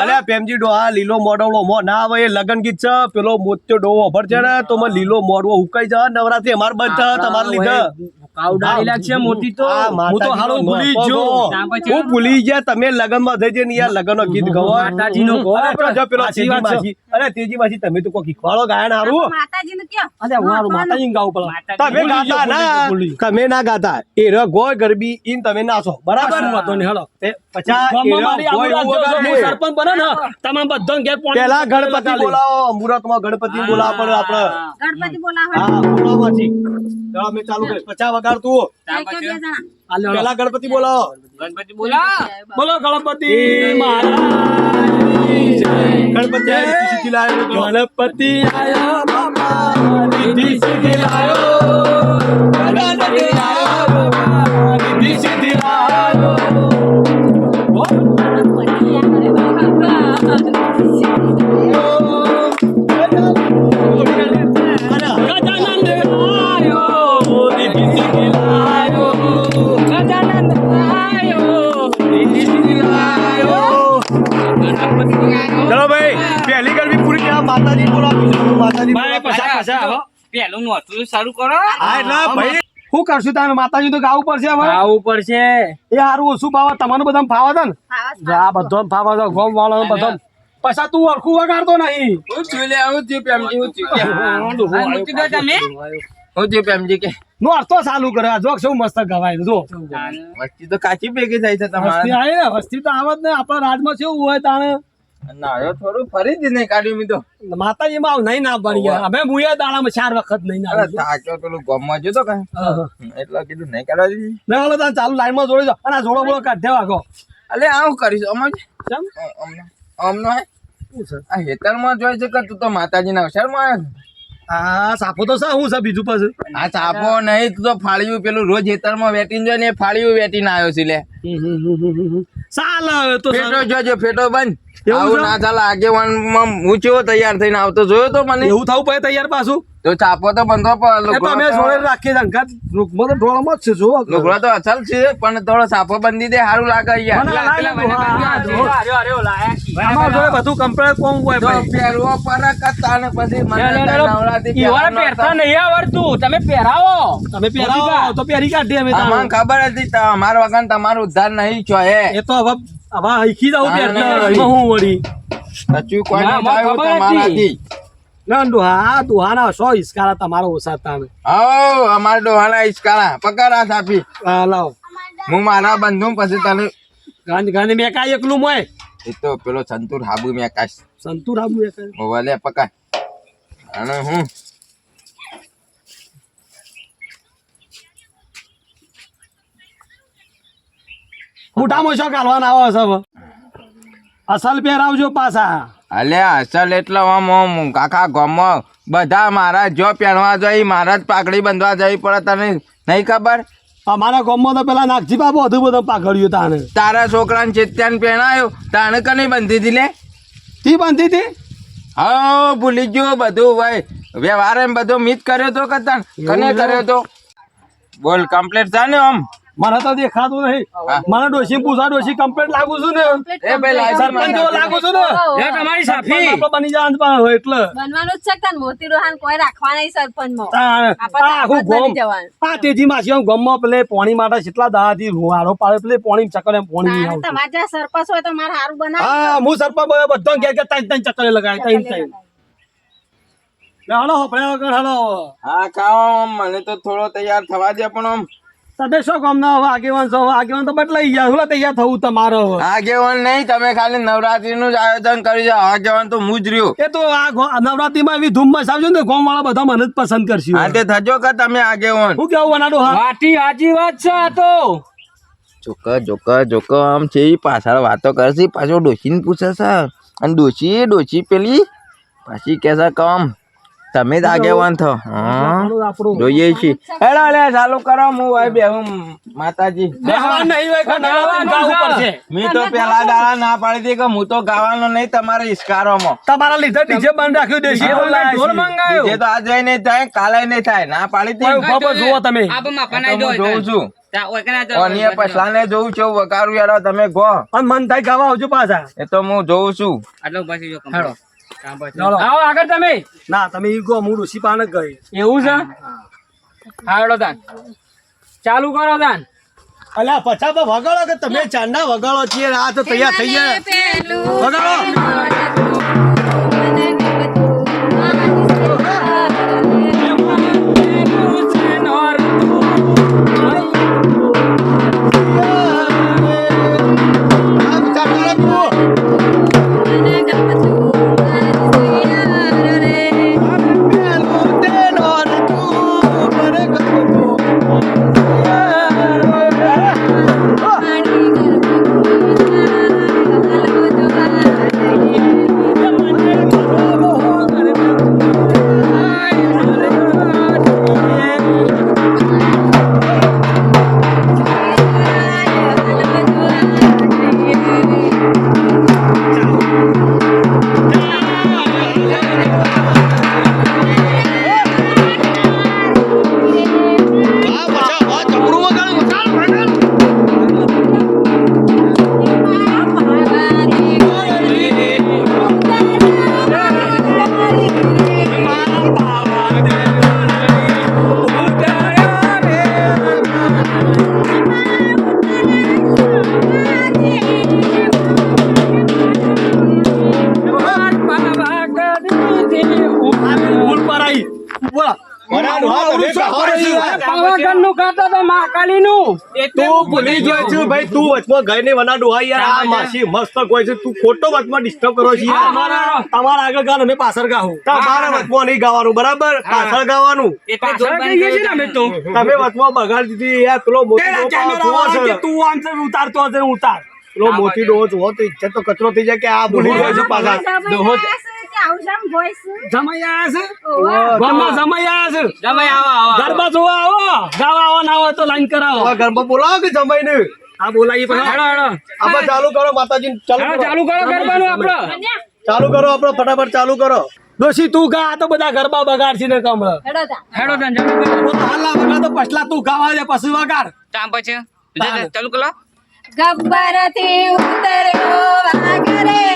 [SPEAKER 2] અલ્યા પ્રેમજી ડોહા લીલો મોડવડો મો ના આવે એ લગન ગીત છે પેલો મોત્યો ડોહો ખબર છે ને તો મને લીલો મોડવો ઉકાઈ જા નવરાત્રી અમાર બંધ છે તમારે લીધે
[SPEAKER 3] કાવડાડી લાગશે મોટી તો
[SPEAKER 2] હું તો હાલો ભૂલી ગયો હું ભૂલી ગયા તમે લગન માં થઈ જઈને યાર લગન નો ગીત ગવો
[SPEAKER 3] માતાજી નો ગો
[SPEAKER 2] જો પેલો તેજી માસી અરે તેજી માસી તમે તો કોઈ ખીખવાડો ગાયન હારું
[SPEAKER 5] માતાજી નું ક્યાં
[SPEAKER 2] અરે હું હારું માતાજી ગાવું પડે તમે ગાતા ના તમે ના ગાતા એ ર ગોય ગરબી ઈન તમે નાચો બરાબર વાતો ને હેલો તે 50 સરપંચ બને ને તમામ બધો ઘેર પોણી પેલા ગણપતિ બોલાવો મુહૂર્ત માં ગણપતિ બોલાવો પડે આપણે
[SPEAKER 5] ગણપતિ બોલાવો
[SPEAKER 2] હા બોલાવો છી ચાલો મે ચાલુ કરી 50 વગાડ તું પેલા ગણપતિ બોલાવો
[SPEAKER 3] ગણપતિ બોલા
[SPEAKER 2] બોલો ગણપતિ મહારાજ ગણપતિ આયો સીધી લાયો ગણપતિ આયો બાપા સીધી લાયો ગણપતિ આયો બાપા સીધી લાયો ચલો ભાઈ પહેલી ગરબી પૂરી થયા માતાજી બોલાવીશું માતાજી
[SPEAKER 3] પેલું નોતું શરૂ કરો
[SPEAKER 2] હા એટલે ભાઈ શું કરશું તારે માતાજી તો ગાવું પડશે હવે
[SPEAKER 3] આવું પડશે
[SPEAKER 2] એ હારું ઓછું ભાવે તમારું બધા ફાવે છે ને આ બધો ફાવે છે ગોમ વાળો બધો પછી તું અરખું વગાડતો નહીં
[SPEAKER 1] હું છું લે હું છું પ્રેમજી હું છું
[SPEAKER 3] તમે
[SPEAKER 1] હું છું પ્રેમજી કે
[SPEAKER 2] નો અર્થો ચાલુ કરે જો શું મસ્ત ગવાય જો
[SPEAKER 1] વસ્તી તો કાચી ભેગી થઈ છે તમારે
[SPEAKER 2] વસ્તી આવે ને વસ્તી તો આવત ને આપણા રાજમાં કેવું હોય તાણે
[SPEAKER 1] નાયો થોડું ફરી જ નહીં કાઢ્યું મી તો
[SPEAKER 2] માતાજી માં નહીં ના બની ગયા અમે મુયા દાડામાં 4 વખત નહીં ના
[SPEAKER 1] અરે થાક્યો પેલું ગમમાં જતો કઈ એટલે કીધું નહીં કાઢવા દીધી
[SPEAKER 2] મેં બોલો તાર ચાલુ લાઈન માં જોડી દો અને આ જોડો બોલો કાઢ વાગો
[SPEAKER 1] અલે આવું કરીશ અમે
[SPEAKER 2] કેમ
[SPEAKER 1] અમનો આ હેતરમાં જોઈ છે કે તું તો માતાજીના અવસરમાં
[SPEAKER 2] આ સાપો તો શું છે બીજું પાછું
[SPEAKER 1] આ સાપો નહીં તું તો ફાળ્યું પેલું રોજ હેતરમાં વેટીને જાય ને એ ફાળ્યું વેટીને આવ્યો છે લે
[SPEAKER 2] ચાલ તો
[SPEAKER 1] ફેટો જોજો ફેટો બંધ
[SPEAKER 2] એવું
[SPEAKER 1] આવું
[SPEAKER 2] છે?
[SPEAKER 1] ના ચાલે આગેવાનમાં હું ચેવો તૈયાર થઈને આવતો જોયો તો મને
[SPEAKER 2] એવું થવું પડે તૈયાર પાછું
[SPEAKER 1] તો ચાપો તો બંધો
[SPEAKER 2] એ તો અમે જોડે રાખીએ અંગાત રૂકમાં તો ઢોળમાં જ છે જો
[SPEAKER 1] લુગડો તો અસલ છે પણ થોડો સાપો બંધી દે સારું લાગે યાર
[SPEAKER 2] મને લાગે અમાર જોડે બધું કમ્પ્લીટ કોમ હોય
[SPEAKER 1] તો
[SPEAKER 2] ભાઈ
[SPEAKER 1] પહેરવો પરક હતા ને પછી મને નવરાત્રી
[SPEAKER 3] ઈવાળા પહેરતા નહીં આવડતું તમે પહેરાવો
[SPEAKER 2] તમે પહેરાવો તો પહેરી કાઢીએ અમે
[SPEAKER 1] અમને
[SPEAKER 2] તાણ.
[SPEAKER 1] ખબર હતી તમારા વગર તમારું ઉદ્ધાર નહીં છો હે
[SPEAKER 2] એ તો હવે શીખી જવું
[SPEAKER 1] હા,
[SPEAKER 2] પહેરતા
[SPEAKER 1] નહીં.
[SPEAKER 2] એમાં હું વળી
[SPEAKER 1] કચું કોઈ
[SPEAKER 3] ના,
[SPEAKER 1] નહીં
[SPEAKER 3] અમને
[SPEAKER 1] થયું
[SPEAKER 3] ખબર
[SPEAKER 1] તમારાથી
[SPEAKER 2] ના દુહાના 100 ઇસ્કારા તમારો ઓછા તામે
[SPEAKER 1] હઉ અમારા ડોહાના ઈસકારા પકડા સાપી
[SPEAKER 2] હા લાવ
[SPEAKER 1] હું મારા બંધુ પછી તને
[SPEAKER 2] ગાંધી ગાંધી મેં કાંઈ એકલું મોય
[SPEAKER 1] એ તો પેલો સંતુર હાબુ મેં કાશ
[SPEAKER 2] સંતુર આબુ એક
[SPEAKER 1] ભલે પકાય અને હું
[SPEAKER 2] મોટામાં શું કાઢવાના આવો છે હવે અસલ પહેરાવજો પાછા
[SPEAKER 1] અલે અસલ એટલે આમ કાકા ગામમાં બધા મારા જો પહેરવા જઈ મારા જ પાઘડી બંધવા જઈ પડે તને નહીં ખબર
[SPEAKER 2] અમારા ગામમાં તો પેલા નાગજી બાબુ બધું બધું પાઘડ્યું તાને
[SPEAKER 1] તારા છોકરાને ચેત્યાને પહેણાયો તાણે કને બંધી હતી લે
[SPEAKER 2] તી બાંધી હતી
[SPEAKER 1] હા ભૂલી ગયો બધું ભાઈ વ્યવહાર એમ બધો મિત કર્યો તો કતાન કને કર્યો તો બોલ કમ્પ્લીટ છે ને આમ
[SPEAKER 2] મને તો દેખાતું નહીં મને ડોશી પૂછા ડોશી કમ્પ્લેટ લાગુ છું ને
[SPEAKER 1] એ ભાઈ લાયસન્સ
[SPEAKER 2] સરપંચ જેવો લાગુ છું ને
[SPEAKER 3] લે તમારી સાફી
[SPEAKER 2] આપણે બની જવાનું પણ હોય એટલે
[SPEAKER 5] બનવાનું જ છે તાન મોતી રોહાન કોઈ રાખવા નહીં સરપંચમાં
[SPEAKER 2] આ આખું ગોમ આ તેજી માસી હું ગોમમાં પેલે પોણી માટે કેટલા દાડાથી હારો પાડે પેલે પોણી ચક્કર એમ પોણી નહીં આવતું
[SPEAKER 5] તમારે જ્યાં સરપંચ હોય તો મારે સારું બનાવ
[SPEAKER 2] હા હું સરપંચ બધો ઘેર ઘેર ત્રણ ત્રણ ચક્કરે લગાય ત્રણ ત્રણ હાલો આપણે વગર હાલો
[SPEAKER 1] હા કામ મને તો થોડો તૈયાર થવા દે પણ આમ
[SPEAKER 2] તમે શું કામ ના હવે આગેવાન છો આગેવાન તો બદલાઈ ગયા શું તૈયાર થવું તમારે હવે
[SPEAKER 1] આગેવાન નહીં તમે ખાલી નવરાત્રી નું જ આયોજન કરી જાઓ આગેવાન તો હું જ રહ્યો
[SPEAKER 2] એ તો આ નવરાત્રીમાં એવી ધૂમ મચાવજો ને ગોમ વાળા બધા મને જ પસંદ કરશે
[SPEAKER 1] હા તે થજો કે તમે આગેવાન
[SPEAKER 2] હું કેવું બનાડો હા
[SPEAKER 3] વાટી સાચી વાત છે આ તો
[SPEAKER 1] જોક આમ છે ઈ પાછળ વાતો કરશે પાછો ડોશીને પૂછે છે અને ડોશી પેલી પાછી કે છે કમ તમે જ આગેવાન થો હા જોઈએ છીએ હેલો લે ચાલુ કરો હું ભાઈ બેહું માતાજી
[SPEAKER 2] બેહવાન નહીં હોય કે નવરાત્રી ગાવું પડશે
[SPEAKER 1] મેં તો પેલા દાડા ના પાડી હતી કે હું તો ગાવાનો નહીં તમારે ઇસ્કારોમાં
[SPEAKER 2] તમારા લીધે ડીજે બંધ રાખ્યું દેશી
[SPEAKER 3] ઢોલ મંગાયો
[SPEAKER 1] જે તો આજે નહીં થાય કાલે નહીં થાય ના પાડી હતી
[SPEAKER 2] ઉભા પર જુઓ તમે
[SPEAKER 3] આપ માપા
[SPEAKER 1] તો
[SPEAKER 3] ના
[SPEAKER 1] હું જોઉં છું
[SPEAKER 3] તા ઓય કના
[SPEAKER 1] ઓનીએ પછલાને જોઉં છું વકારું યાર તમે ગો
[SPEAKER 2] અને મન થાય ગાવા આવજો પાછા
[SPEAKER 1] એ તો હું જોઉં છું
[SPEAKER 3] આટલો પછી જો હેડો ચાલો આવો આગળ તમે
[SPEAKER 2] ના તમે ઈ ગો હું ઋષિ પાન જ ગઈ
[SPEAKER 3] એવું છે હાડો દાન ચાલુ કરો દાન
[SPEAKER 2] અલ્યા પછા વગાડો કે તમે ચાંદા વગાડો છીએ આ તો તૈયાર થઈ ગયા વગાડો
[SPEAKER 3] પાવાગઢનું ખાતા તો મહાકાલીનું
[SPEAKER 2] તું ભૂલી ગયો છું ભાઈ તું વચમાં ગઈ ને વના ડોહા યાર આ માસી મસ્ત કોઈ છે તું ખોટો વચમાં ડિસ્ટર્બ કરો છો તમારા આગળ ગાન અમે પાછળ ગાવું તમારા વચમાં નહીં ગાવાનું બરાબર પાછળ ગાવાનું તમે વચમાં બગાડી દીધી યાર પેલો મોટી તું આમ ઉતારતો હશે ઉતાર પેલો મોટી ડોહો જોવો તો ઇજ્જત તો કચરો થઈ જાય કે આ ભૂલી ગયો છું પાછા જમાઈ આયા છે ગામમાં જમાઈ આયા છે
[SPEAKER 3] જમાઈ આવો
[SPEAKER 2] ગરબા જોવા આવો ગાવા આવો ના હોય તો લાઈન કરાવો ગરબા બોલાવો કે જમાઈ ને આ બોલાવી પછી
[SPEAKER 3] હેડો હેડો
[SPEAKER 2] આપણે ચાલુ કરો માતાજી
[SPEAKER 3] ચાલુ કરો ગરબાનું આપણો
[SPEAKER 2] ચાલુ કરો આપણે ફટાફટ ચાલુ કરો દોશી તું ગા આ તો બધા ગરબા બગાડશી ને કમળ
[SPEAKER 3] હેડો દાન ચાલુ કરો
[SPEAKER 2] હાલા વગા તો પછલા તું ગાવા દે પછી વગાડ
[SPEAKER 3] તામ પછી ચાલુ કરો
[SPEAKER 5] ગબ્બર થી ઉતર્યો વાગરે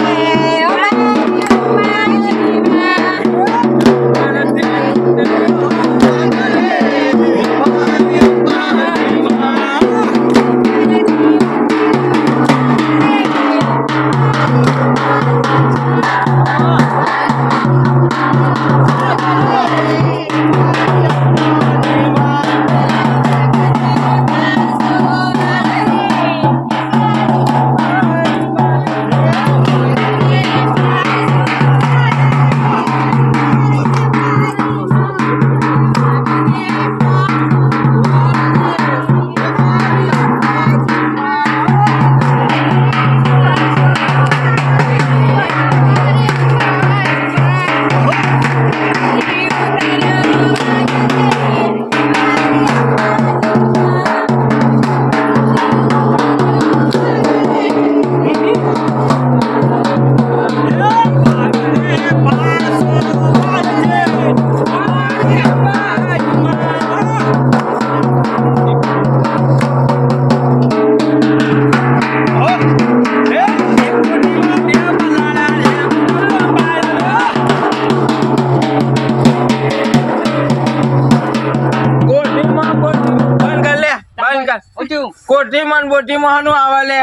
[SPEAKER 1] કોઠી મન બોટી માં આવે લે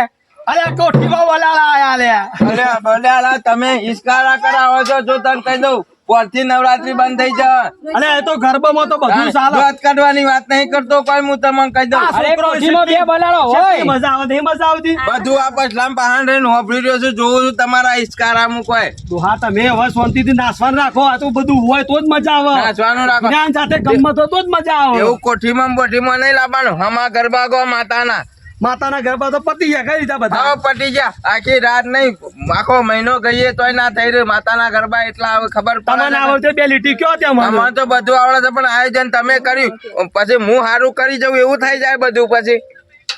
[SPEAKER 2] અરે કોઠીમાં વલાળા આયા લે
[SPEAKER 1] અરે બલ્યા તમે ઈસ્કારા કરાવો છો જો તને કહી દઉં પરથી નવરાત્રી બંધ થઈ જાય
[SPEAKER 2] અરે એ તો ગરબામાં તો બધું ચાલે
[SPEAKER 1] વાત કાઢવાની વાત નહીં કરતો કોઈ હું તમને કહી દઉં
[SPEAKER 2] અરે કોઠીમાં બે બલાળો હોય મજા આવે નહીં મજા આવતી
[SPEAKER 1] બધું આ પછલામ પહાણ રહીને હોભળી રહ્યો છું જોઉં છું તમારા ઈસ્કારા હું કોઈ
[SPEAKER 2] હા તમે હવે શાંતિથી નાસવાનું રાખો આ તો બધું હોય તો જ મજા આવે
[SPEAKER 1] નાચવાનું રાખો
[SPEAKER 2] જ્ઞાન સાથે ગમત હોય તો જ મજા આવે
[SPEAKER 1] એવું કોઠીમાં બોઠીમાં નહીં લાવવાનું હમા ગરબા ગો માતાના
[SPEAKER 2] માતાના ગરબા તો પતી ગયા કઈ રીતે બધા
[SPEAKER 1] હા પટી ગયા આખી રાત નહીં આખો મહિનો ગઈએ તોય ના થઈ રહ્યું માતાના ગરબા એટલા હવે ખબર
[SPEAKER 2] તમને આવડે બે લીટી કયો ત્યાં મને
[SPEAKER 1] મને તો બધું આવડે છે પણ આયોજન તમે કર્યું પછી હું સારું કરી જવું એવું થઈ જાય બધું પછી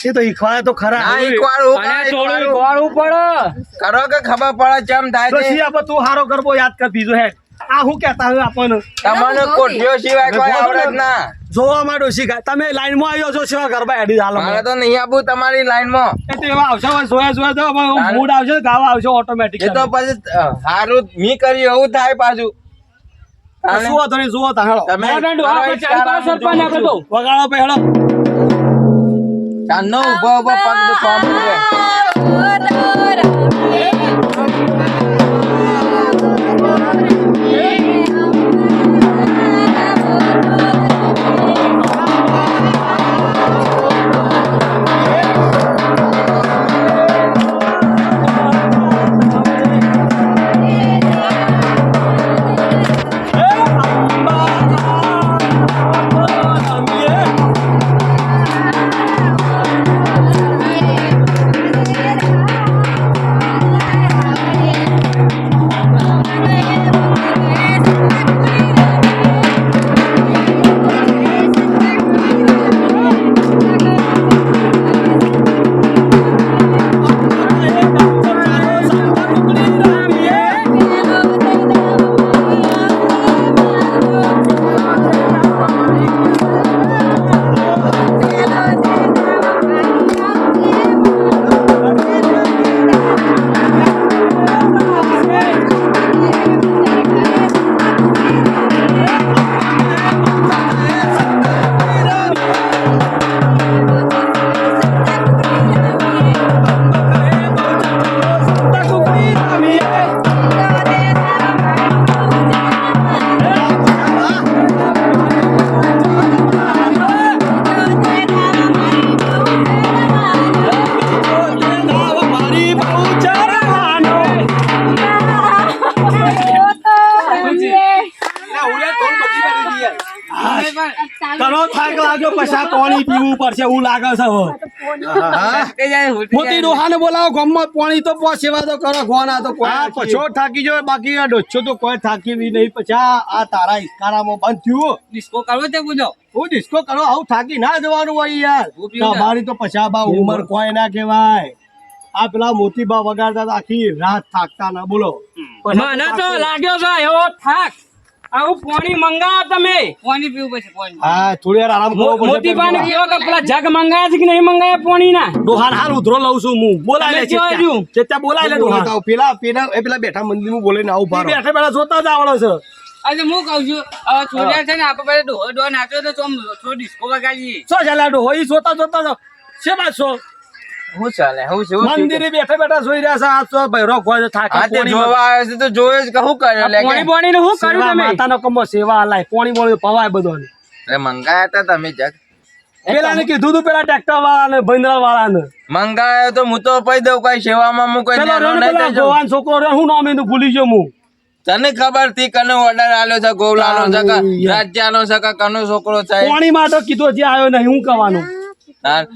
[SPEAKER 2] એ તો ઈખવાય તો ખરા
[SPEAKER 1] ના ઈકવાળું કરો કે ખબર પડે ચમ થાય
[SPEAKER 2] તો
[SPEAKER 1] છે
[SPEAKER 2] શી આપણે તું હારો ગરબો યાદ કર બીજો હે આ હું કહેતા હોય આપણને
[SPEAKER 1] તમને કોઠીઓ સિવાય કોઈ આવડે જ ના
[SPEAKER 2] જોવા માંડો શીખા તમે લાઈનમાં આવ્યો છો સેવા ગરબા હેડી હાલો
[SPEAKER 1] મારે તો નહીં આપવું તમારી લાઈનમાં
[SPEAKER 2] એ તો એવા આવશે હવે જોયા તો મૂડ આવશે ગાવા આવશે ઓટોમેટિક
[SPEAKER 1] એ તો પછી સારું મી કર્યું એવું થાય પાછું
[SPEAKER 2] જુઓ તમે જુઓ તા હેડો
[SPEAKER 1] તમે
[SPEAKER 2] વગાડો પે હેડો
[SPEAKER 1] ચાંદનો ઉભો ઉભો પગ દુખવા માંડે. તનો થાક લાગ્યો પછી પાણી પીવું પડશે એવું લાગે છે મોતી ડોહાને બોલાવો ગામમાં પાણી તો સેવા તો કરો ગોના તો પછો થાકી ગયો બાકી આ ડોછો તો કોઈ થાકી બી નહીં પછી આ તારા ઇસ્કારામાં બંધ થયું
[SPEAKER 3] ડિસ્કો કરવો તે પૂછો
[SPEAKER 2] હું ડિસ્કો કરો આવું થાકી ના જવાનું હોય યાર તમારી તો પછાબા ઉંમર કોઈ ના કહેવાય આ પેલા મોતીબા વગાડતા હતા, આખી રાત થાકતા ના બોલો
[SPEAKER 3] મને તો લાગ્યો છે એવો થાક આવું પાણી મંગાવો તમે પાણી પીવું પછી પાણી
[SPEAKER 2] હા થોડી વાર આરામ કરો
[SPEAKER 3] મોટી પાણી પીવો કે પેલા જગ મંગાયા છે કે નહીં મંગાયા પાણી ના
[SPEAKER 2] ડોહાન હાલ ઉધરો લઉં છું હું બોલાય લે
[SPEAKER 3] તમે કેવા છું?
[SPEAKER 2] ચેત્યા બોલાય લે ડોહાન
[SPEAKER 1] પેલા બેઠા મંદિર માં બોલીને આવું ભારો
[SPEAKER 2] બેઠા બેઠા જોતા જ આવડે છે
[SPEAKER 3] આજે હું કહું છું હવે છોડ્યા છે ને આપણે પેલા ડોહો નાખ્યો તો થોડો ડિસ્કો વગાડીએ
[SPEAKER 2] શું ચાલે ડોહો ઈ જોતા જોતા જાઓ. છે બાત છો
[SPEAKER 1] શું ચાલે હું શું
[SPEAKER 2] મંદિરે બેઠા બેઠા જોઈ રહ્યા છે આ તો ભૈરો ખોય છે થાકે
[SPEAKER 1] હા તે
[SPEAKER 2] પોણી
[SPEAKER 1] જોવા આવે છે તો જોયે જ કહું કરે લે
[SPEAKER 3] પાણી પાણી નું શું કર્યું
[SPEAKER 2] સેવા
[SPEAKER 3] તમે
[SPEAKER 2] માતાનો કમો સેવા આલાય પોણી બોળી પવાય બધોને
[SPEAKER 1] મંગાયા હતા તમે જગ
[SPEAKER 2] પેલાને કીધું તું પેલા ટ્રેક્ટર વાળાને ભઈંદરા વાળાને
[SPEAKER 1] મંગાયો તો હું તો પઈ દઉં કઈ સેવામાં હું કઈ
[SPEAKER 2] પેલો
[SPEAKER 1] નેનો
[SPEAKER 2] રેણ
[SPEAKER 1] નહીં
[SPEAKER 2] પેલા
[SPEAKER 1] થઈ જાઉં.
[SPEAKER 2] ગોવાન છોકરો રે હું નામ એનું ભૂલી ગયો હું
[SPEAKER 1] તને ખબર થી કનો ઓર્ડર આલ્યો છે ગોવલાનો છે કે રાજ્યાનો છે કે કનો છોકરો છે
[SPEAKER 2] પોણી માં તો કીધું હજી આવ્યો નહીં હું કહેવાનું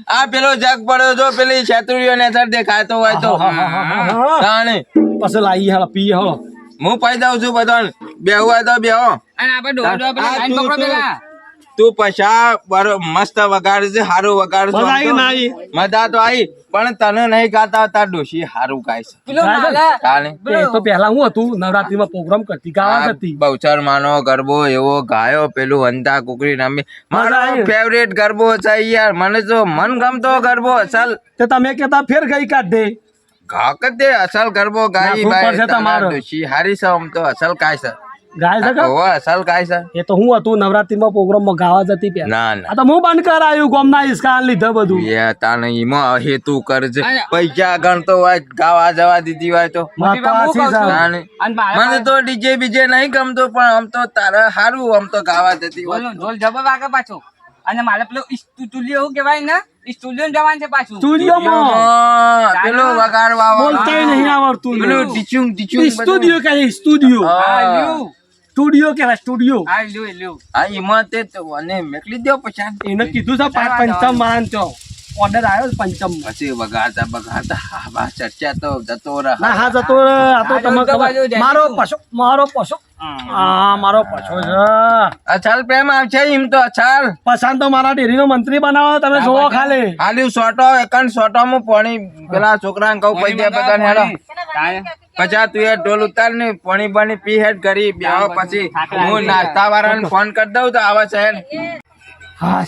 [SPEAKER 1] આ પેલો જગ પડ્યો જો પેલી છેતરીઓ ને સર દેખાતો હોય તો તાણે
[SPEAKER 2] પછી લાવી હાલ પી હાલ
[SPEAKER 1] હું પઈ દઉં છું બધાને બેહવું હોય તો બેહો
[SPEAKER 3] અને આપણે ડોહો ડોહો પેલા
[SPEAKER 1] આ
[SPEAKER 3] લાઈન
[SPEAKER 1] તું-
[SPEAKER 3] પકડો પેલા
[SPEAKER 1] તું પછા મસ્ત વગાડે છે હારું વગાડે
[SPEAKER 2] મજા આવી ના આવી?
[SPEAKER 1] મજા તો આવી પણ તને નહીં ગાતા તાર ડોશી હારું ગાય છે
[SPEAKER 3] પેલો માલા
[SPEAKER 1] તાણે
[SPEAKER 2] એ તો પહેલા હું હતું નવરાત્રીમાં પ્રોગ્રામ કરતી ગાવા હતી
[SPEAKER 1] બહુચર માનો ગરબો એવો ગાયો પેલું હંતા કુકરી રમી મારો
[SPEAKER 2] આવી.
[SPEAKER 1] ફેવરેટ ગરબો છે યાર મને તો મન ગમતો ગરબો અસલ
[SPEAKER 2] તે તમે કેતા ફેર ગઈ કાઢ દે
[SPEAKER 1] ઘાક દે અસલ ગરબો ગાઈ
[SPEAKER 2] નાખવું પડશે
[SPEAKER 1] ભાઈ
[SPEAKER 2] તમારે.
[SPEAKER 1] ડોશી હારી છે આમ તો અસલ કાય છે
[SPEAKER 2] ગાય છે કે?
[SPEAKER 1] ઓવે અસલ ગાય છે.
[SPEAKER 2] એ તો હું હતું નવરાત્રીમાં પ્રોગ્રામમાં ગાવા જતી પહેલા.
[SPEAKER 1] ના ના
[SPEAKER 2] આ તો હું બંધ કરાયું ગોમના ઈસકાન લીધે બધું.
[SPEAKER 1] એ તાને ઈમાં હેતુ કરજે પૈસા ગણતો હોય ગાવા જવા દીધી હોય તો
[SPEAKER 2] વાત તો સાચી છે.
[SPEAKER 1] તાને
[SPEAKER 3] અને મારા
[SPEAKER 1] મને તો ડીજે બીજે નહીં ગમતો પણ આમ તો તારે સારું આમ તો ગાવા જતી હોય
[SPEAKER 3] ઢોલ જબર વાગે પાછો. અને મારે પેલો સ્ટુડિયો એવું કહેવાય ને, સ્ટુડિયો જવાનું છે પાછું.
[SPEAKER 2] સ્ટુડિયોમાં
[SPEAKER 1] પેલો વગાડવા
[SPEAKER 2] બોલતાય નહીં આવડતું ને.
[SPEAKER 1] પેલું ટીચુંગ ટીચુંગ
[SPEAKER 2] સ્ટુડિયો કહે સ્ટુડિયો.
[SPEAKER 3] હા, લ્યો.
[SPEAKER 2] સ્ટુડિયો કહેવાય સ્ટુડિયો.
[SPEAKER 3] હા, લ્યો, લ્યો.
[SPEAKER 1] હા એમાં તે તો અને મેકલી દો પછી
[SPEAKER 2] એને કીધું છે પંચમ માન તો ઓર્ડર આવ્યો છે પંચમ.
[SPEAKER 1] પછી વગાડતા બગાડતા હા બા ચર્ચા તો જતો રહે
[SPEAKER 2] ના હા જતો રે. આ તો તમે ખબર. મારો પશુ હા મારો પશુ છે.
[SPEAKER 1] અચાલ પ્રેમ આવશે એમ તો અચાલ
[SPEAKER 2] પસંદ તો મારા ડેરીનો મંત્રી બનાવો તમે જોવો ખાલી.
[SPEAKER 1] હાલ્યું સોટો એકન સોટો માં પાણી પેલા છોકરાને કહું પૈ દે બધા હેડો પછી તું એ ઢોલ ઉતાર ને પાણી બાણી પી હેડ કરી બેહો પછી હું નાસ્તા વાળાને ફોન કરી દઉં તો આવે છે
[SPEAKER 2] હા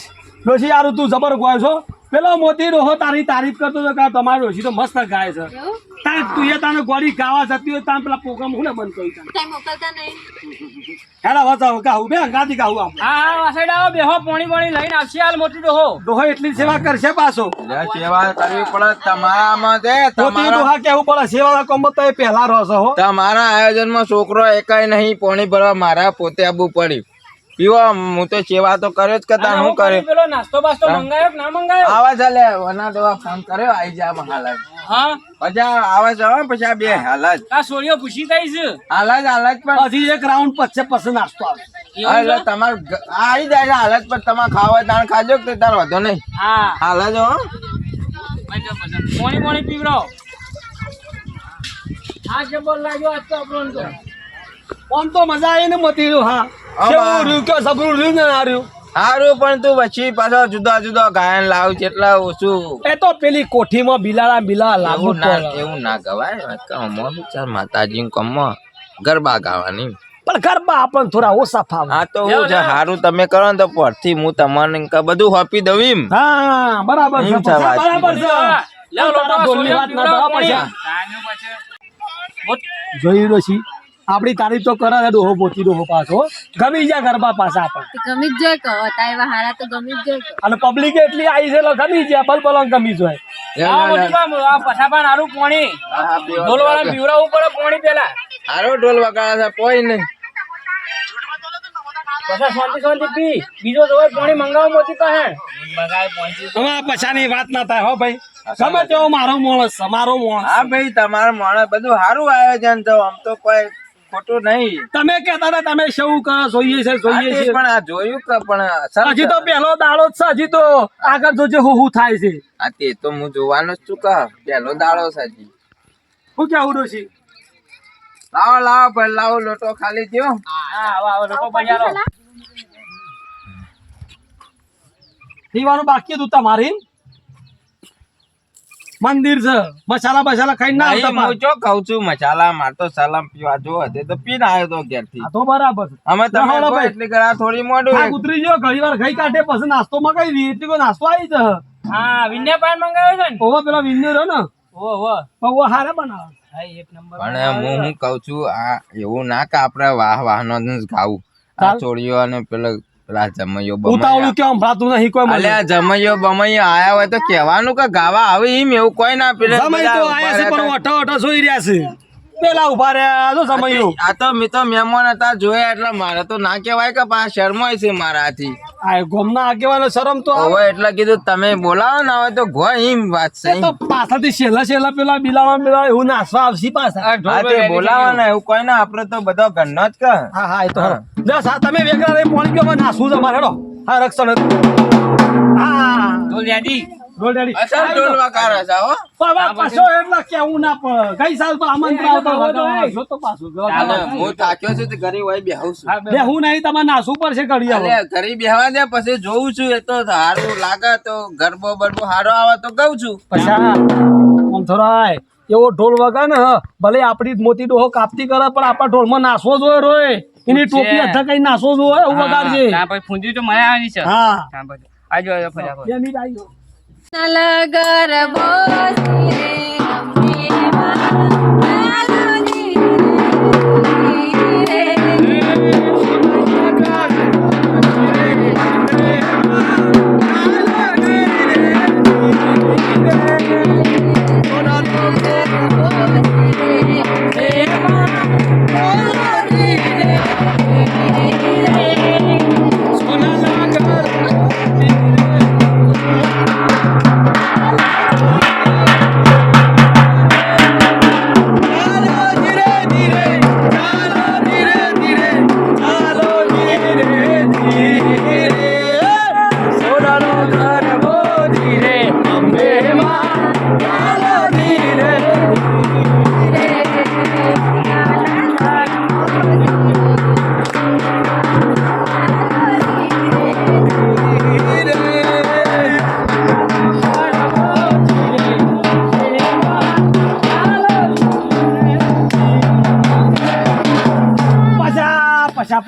[SPEAKER 2] ડોશી યાર તું જબર ગાય છો. પેલો મોતી ડોહો તારી તારીફ કરતો હતો કે તમારી ડોશી તો મસ્ત ગાય છે. તારે તું એ તાને ગોળી ગાવા જતી હોય તારે પેલા પ્રોગ્રામ હું બંધ કરી તાને.
[SPEAKER 5] ટાઈમ મોકલતા નહીં.
[SPEAKER 2] હેડા વાચાવો ગાવું બે ગાતી ગાવું આપણે.
[SPEAKER 3] હા, હા, વાસેડા આવો, બેહો, પોણી પોણી લઈને આવશે હાલ મોટી ડોહો.
[SPEAKER 2] ડોહો એટલી સેવા કરશે પાછો.
[SPEAKER 1] સેવા કરવી પડે તમારામાં છે
[SPEAKER 2] મોતી ડોહા કેવું પડે સેવા કોમ તો એ પહેલા રહો છો હો.
[SPEAKER 1] તમારા આયોજનમાં છોકરો એકાય નહીં પાણી ભરવા મારા પોતે આવવું પડ્યું પીવો હું તો સેવા તો કર્યો જ કરતા હું કરે
[SPEAKER 3] પેલો નાસ્તો બાસ્તો મંગાયો કે ના મંગાયો?
[SPEAKER 1] આવા ચાલે વના દવા ફોન કર્યો આઈ જા હાલ
[SPEAKER 3] હા,
[SPEAKER 1] પછી આવે છે હો, પછી આ બે હાલત
[SPEAKER 3] આ સોળીઓ પૂછી થઈ છે.
[SPEAKER 1] હાલત પણ
[SPEAKER 2] હજી એક રાઉન્ડ પછી નાસ્તો આવશે.
[SPEAKER 1] હા, એટલે તમારે આવી જાય છે હાલત પર તમારે ખાવા તાણ ખાજો કે તાર વધો નહીં
[SPEAKER 3] હા,
[SPEAKER 1] હાલત હો
[SPEAKER 3] પોણી પોણી પીવડાવો. હા, જબર લાગ્યો આજ તો આપણને તો.
[SPEAKER 2] આમ તો મજા આવી ને મોતી ડોહા. કેવું રહ્યું કે સબરું રહ્યું ને ના રહ્યું.
[SPEAKER 1] સારું પણ તું પછી પાછો જુદા જુદા ગાયન લાવ જેટલા ઓછું
[SPEAKER 2] એ તો પેલી કોઠીમાં બિલાડા લાગુ
[SPEAKER 1] એવું ના ગવાય કમો ચાલ માતાજી કમો ગરબા ગાવાની
[SPEAKER 2] પણ ગરબા આપણને થોડા ઓછા ફાવે.
[SPEAKER 1] હા તો હું છે સારું તમે કરો ને તો પરથી હું તમને બધું હોપી દઉં એમ
[SPEAKER 2] હા બરાબર છે
[SPEAKER 1] એમ છે વાત.
[SPEAKER 2] બરાબર છે.
[SPEAKER 3] લાવ લોટો
[SPEAKER 2] ઢોલની વાત ના
[SPEAKER 3] પીવડાવો,
[SPEAKER 2] થવા પછી.
[SPEAKER 3] તાનું પછી.
[SPEAKER 2] જોઈ લો છી આપડી તારીફ તો કરે છે ડોહો પોતી ડોહો પાછો ગમી જાય ગરબા પાછા આપણને.
[SPEAKER 5] તે ગમી જ જાય કહો હતા એવા હારા તો ગમી જ જાય કહો.
[SPEAKER 2] અને પબ્લિક એટલી આવી છે એટલે ગમી જાય બલબલો ગમી જાય.
[SPEAKER 3] આ મોટી બા, આ પછાપાન હારું પોણી. ઢોલવાળા પીવડાવવું પડે પોણી પેલા.
[SPEAKER 1] સારો ઢોલ વગાડે છે કોઈ નહીં
[SPEAKER 3] પછી શાંતિ શાંતિ પી. બીજો જોવે પોણી મંગાવો મોટી પાસે.
[SPEAKER 2] હવે પછાની વાત ના થાય હો ભાઈ. ગમે તેવો મારો માણસ છે, મારો માણસ.
[SPEAKER 1] હા ભાઈ તમારા મોણે બધું સારું આયોજન તો આમ તો કોઈ ખોટું નહીં
[SPEAKER 2] તમે કહેતા હતા તમે શું કરો જોઈએ છે
[SPEAKER 1] હા,
[SPEAKER 2] જોઈએ
[SPEAKER 1] તે
[SPEAKER 2] છે.
[SPEAKER 1] પણ આ જોયું કે પણ સરસ.
[SPEAKER 2] હજી તો પહેલો દાડો જ છે. હજી તો આગળ જોજે હું થાય છે.
[SPEAKER 1] હા તે તો હું જોવાનો જ છું કે પેલો દાડો છે હજી.
[SPEAKER 2] શું કેવું ડોશી?
[SPEAKER 1] લાવો ભાઈ લાવો લોટો ખાલી થયો
[SPEAKER 3] હા, આવો લોકો પૈયારો.
[SPEAKER 2] પીવાનું બાકી હતું તમારી મંદિર છે મસાલા બસાલા ખાઈ ના આવતા
[SPEAKER 1] નહીં, હું ચો ખાઉં છું મસાલા માર તો સલામ પીવા જો તે તો પીને આવ્યો તો ઘેરથી
[SPEAKER 2] આ તો બરાબર છે.
[SPEAKER 1] અમે તમે
[SPEAKER 2] ના,
[SPEAKER 1] કહો
[SPEAKER 2] ભાઈ.
[SPEAKER 1] એટલી કરા થોડી મોડું
[SPEAKER 2] થાક ઉતરી ગયો ઘણી વાર ખાઈ કાઢે પછી નાસ્તો મગાવી દી એટલી કોઈ નાસ્તો આવી છે.
[SPEAKER 3] હા, વિન્યા પાન મંગાવ્યો છે ને?
[SPEAKER 2] ઓવો પેલા વિન્યો રહ્યો ને
[SPEAKER 3] ઓહો.
[SPEAKER 2] ઓવો હારે બનાવે.
[SPEAKER 3] હા, એક નંબર.
[SPEAKER 1] પણ હું કહું છું આ એવું ના કે આપડે વાહનો જ ગાવું આ
[SPEAKER 2] ચાલ.
[SPEAKER 1] ચોરીઓ અને પેલા જમૈયો
[SPEAKER 2] ઉતાવળું કેમ સંભળાતું નહીં કોઈ મને.
[SPEAKER 1] અલ્યા જમૈયો બમૈયો આયા હોય તો કેવાનું કે ગાવા આવે એમ એવું કોઈ ના પેલે
[SPEAKER 2] સમય તો આયા છે પણ ઓઠો ઓઠો સોઈ રહ્યા છે. પેલા ઉભા રહ્યા જો સમયો.
[SPEAKER 1] આ તો મેં તો મહેમાન હતા જોયા એટલે મારે તો ના કહેવાય કે પા શરમાય છે મારાથી
[SPEAKER 2] આ ગોમના આગેવાનો શરમ તો આવે.
[SPEAKER 1] હવે એટલે કીધું તમે બોલાવો ને હવે તો ગો એમ વાત છે
[SPEAKER 2] એ તો પાછળથી છેલ્લા પેલા બિલાવા એવું નાસવા આવશે પાછા.
[SPEAKER 1] હા તે બોલાવો ને એવું કોઈ ના આપડે તો બધો ઘરનો જ કે
[SPEAKER 2] હા હા એ તો હરો. જા સા તમે વેગરા રહી પોણી ગયો મને નાસવું છે મારે હેડો. હા રક્ષણ હા
[SPEAKER 3] ઢોલ યાદી.
[SPEAKER 2] રોલ ડેડી
[SPEAKER 1] અસલ ઢોલવા કારે છે હો
[SPEAKER 2] બાબા પાછો એટલે કેવું ના પડે. ગઈ સાલ તો આમંત્રણ આવતો વગાડવા જો તો પાછું
[SPEAKER 1] ચાલો, હું થાક્યો છું તો ઘરે હોય બેહું છું
[SPEAKER 2] બે હું નહીં તમારે નાસવું પડશે ઘડી હવે.
[SPEAKER 1] અલે ઘરે બેહવા દે પછી જોઉં છું એ તો સારું લાગે તો ગરબો બરબો સારો આવે તો ગઉં છું
[SPEAKER 2] પછી આમ થોડાય એવો ઢોલ વગા ને ભલે આપડી મોતી ડોહો કાપતી કરે પણ આપણા ઢોલમાં નાસવો જોઈએ રોય એની ટોપી હથા કઈ નાસવો જોઈએ એવું વગાડજે.
[SPEAKER 3] હા, પછી ફૂંદી તો મને આવવાની છે.
[SPEAKER 2] હા
[SPEAKER 3] હા, પછી. આજો ફટાફટ.
[SPEAKER 2] 2 મિનિટ આવી
[SPEAKER 5] ગરબો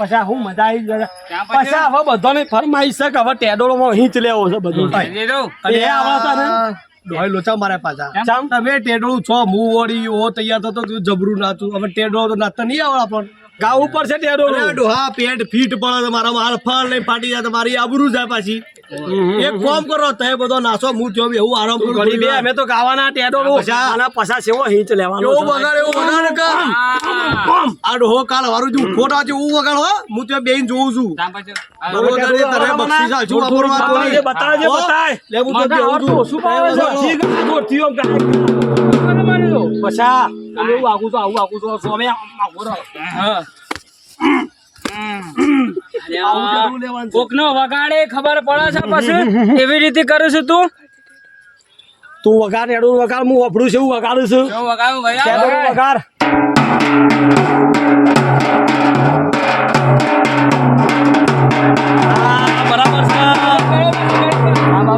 [SPEAKER 2] પછી હું મજા આવી ગઈ પછી હવે બધાને ફરમાઈશ છે કે હવે ટેડોળોમાં હિંચ લેવો છે બધું અને એ આવતા ને ડોય લોચા મારા પાછા ચામ તમે ટેડોળું છો હું વળી ઓ તૈયાર થતો તું જબરું નાચું હવે ટેડોળો તો નાચતા નહીં આવડા પણ ગાવ ઉપર છે ટેડોળો ડોહા પેટ ફીટ પડે મારા માર ફળ લઈ ફાટી જાય મારી આબરૂ જાય પાછી એક કામ કરો તે બધો નાસો હું જો એવું આરામ કરું ઘડી બે અમે તો ગાવાના ટેડોળો અને પછા સેવો હિંચ લેવાનો એવું વગાડે કામ આ ડોહો કાલ વારું જો ખોટા છે હું વગાડ હો હું તે બેન જોઉં છું બરોબર તને બક્ષીસ આ જો વાપરવા તો બતાવજે બતાય લે હું તો જોઉં છું શું પાવે છે ઠીક આ થયો પછા એવું આગુ તો આવું આગુ તો સોમે આગો હા
[SPEAKER 3] કોકનો વગાડે ખબર પડે છે પછી એવી રીતે કરે છે તું
[SPEAKER 2] વગાડ એડું વગાડ હું વફડું છું વગાડું છું
[SPEAKER 3] વગાડું ભાઈ
[SPEAKER 2] વગાડ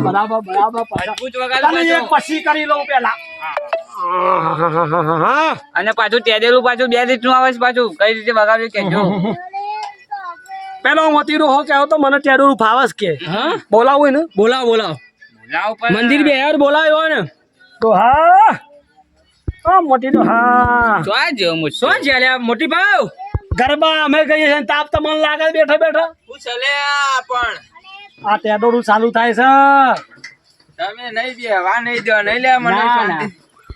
[SPEAKER 2] બરાબર છે પછી કરી લઉં પેલા
[SPEAKER 3] અને પાછું ટેડેલું પાછું 2 રીતનું આવે છે પાછું કઈ રીતે વગાડ્યું કેજો
[SPEAKER 2] પેલો મોતી રો કેવો તો મને ટેડોળું ફાવસ કે બોલાવું ને બોલાવ મંદિર બે યાર બોલાવ્યો હોય ને તો હા મોટી તો હા
[SPEAKER 3] શું ચાલે મોટી ભાવ
[SPEAKER 2] ગરબા અમે કહીએ છીએ તાપ તો મન લાગે બેઠા બેઠા
[SPEAKER 1] હું ચલે પણ
[SPEAKER 2] આ ટેડોળું ચાલુ થાય છે
[SPEAKER 1] તમે નહીં બેવા નહીં દો નહીં લે મને શાંતિ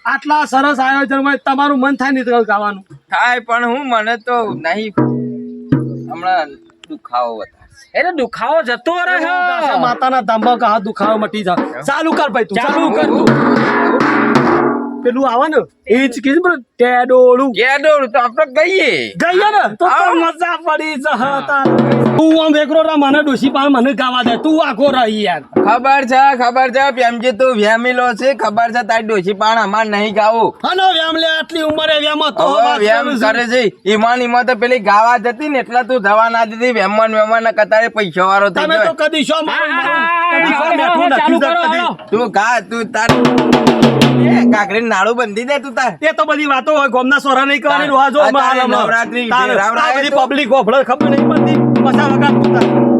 [SPEAKER 2] આટલા સરસ આયોજનમાં તમારું મન થાય નહીં ગાવાનું
[SPEAKER 1] થાય પણ હું મને તો નહીં હમણાં દુખાવો વધારે
[SPEAKER 3] એટલે દુખાવો જતો રહે છે
[SPEAKER 2] માતાના ધામમાં કહા દુખાવો મટી જા ચાલુ કર ભાઈ તું ચાલુ કર તું પેલું આવે ને એ જ કીધું ટેડોળું
[SPEAKER 1] તો આપણે ગઈએ
[SPEAKER 2] ને તો મજા પડી જતા તું આમ વેકરો રા મને ડોશી પાન મને ગાવા દે તું આખો રહી યાર
[SPEAKER 1] ખબર છે પ્રેમજી તું વ્યામીલો છે ખબર છે તારી ડોશી પાન અમાર નહીં ગાવું
[SPEAKER 2] હનો વ્યામ લે આટલી ઉંમરે વ્યામ તો
[SPEAKER 1] વ્યામ કરે છે ઈમાન તો પેલી ગાવા જતી ને એટલા તું જવા ના દીધી વેમન ના કતારે પૈસા વાળો થઈ
[SPEAKER 2] તમે તો કદી શો
[SPEAKER 1] તું ગા તું તાર કાકરી નાળું બંધી દે તું તાર
[SPEAKER 2] એ તો બધી વાતો હોય ગોમના સોરા નહીં કરવાની રોવા જો
[SPEAKER 1] નવરાત્રી
[SPEAKER 2] બધી પબ્લિક ઓફળે ખબર નહીં પડતી પછા વગાડ તું તાર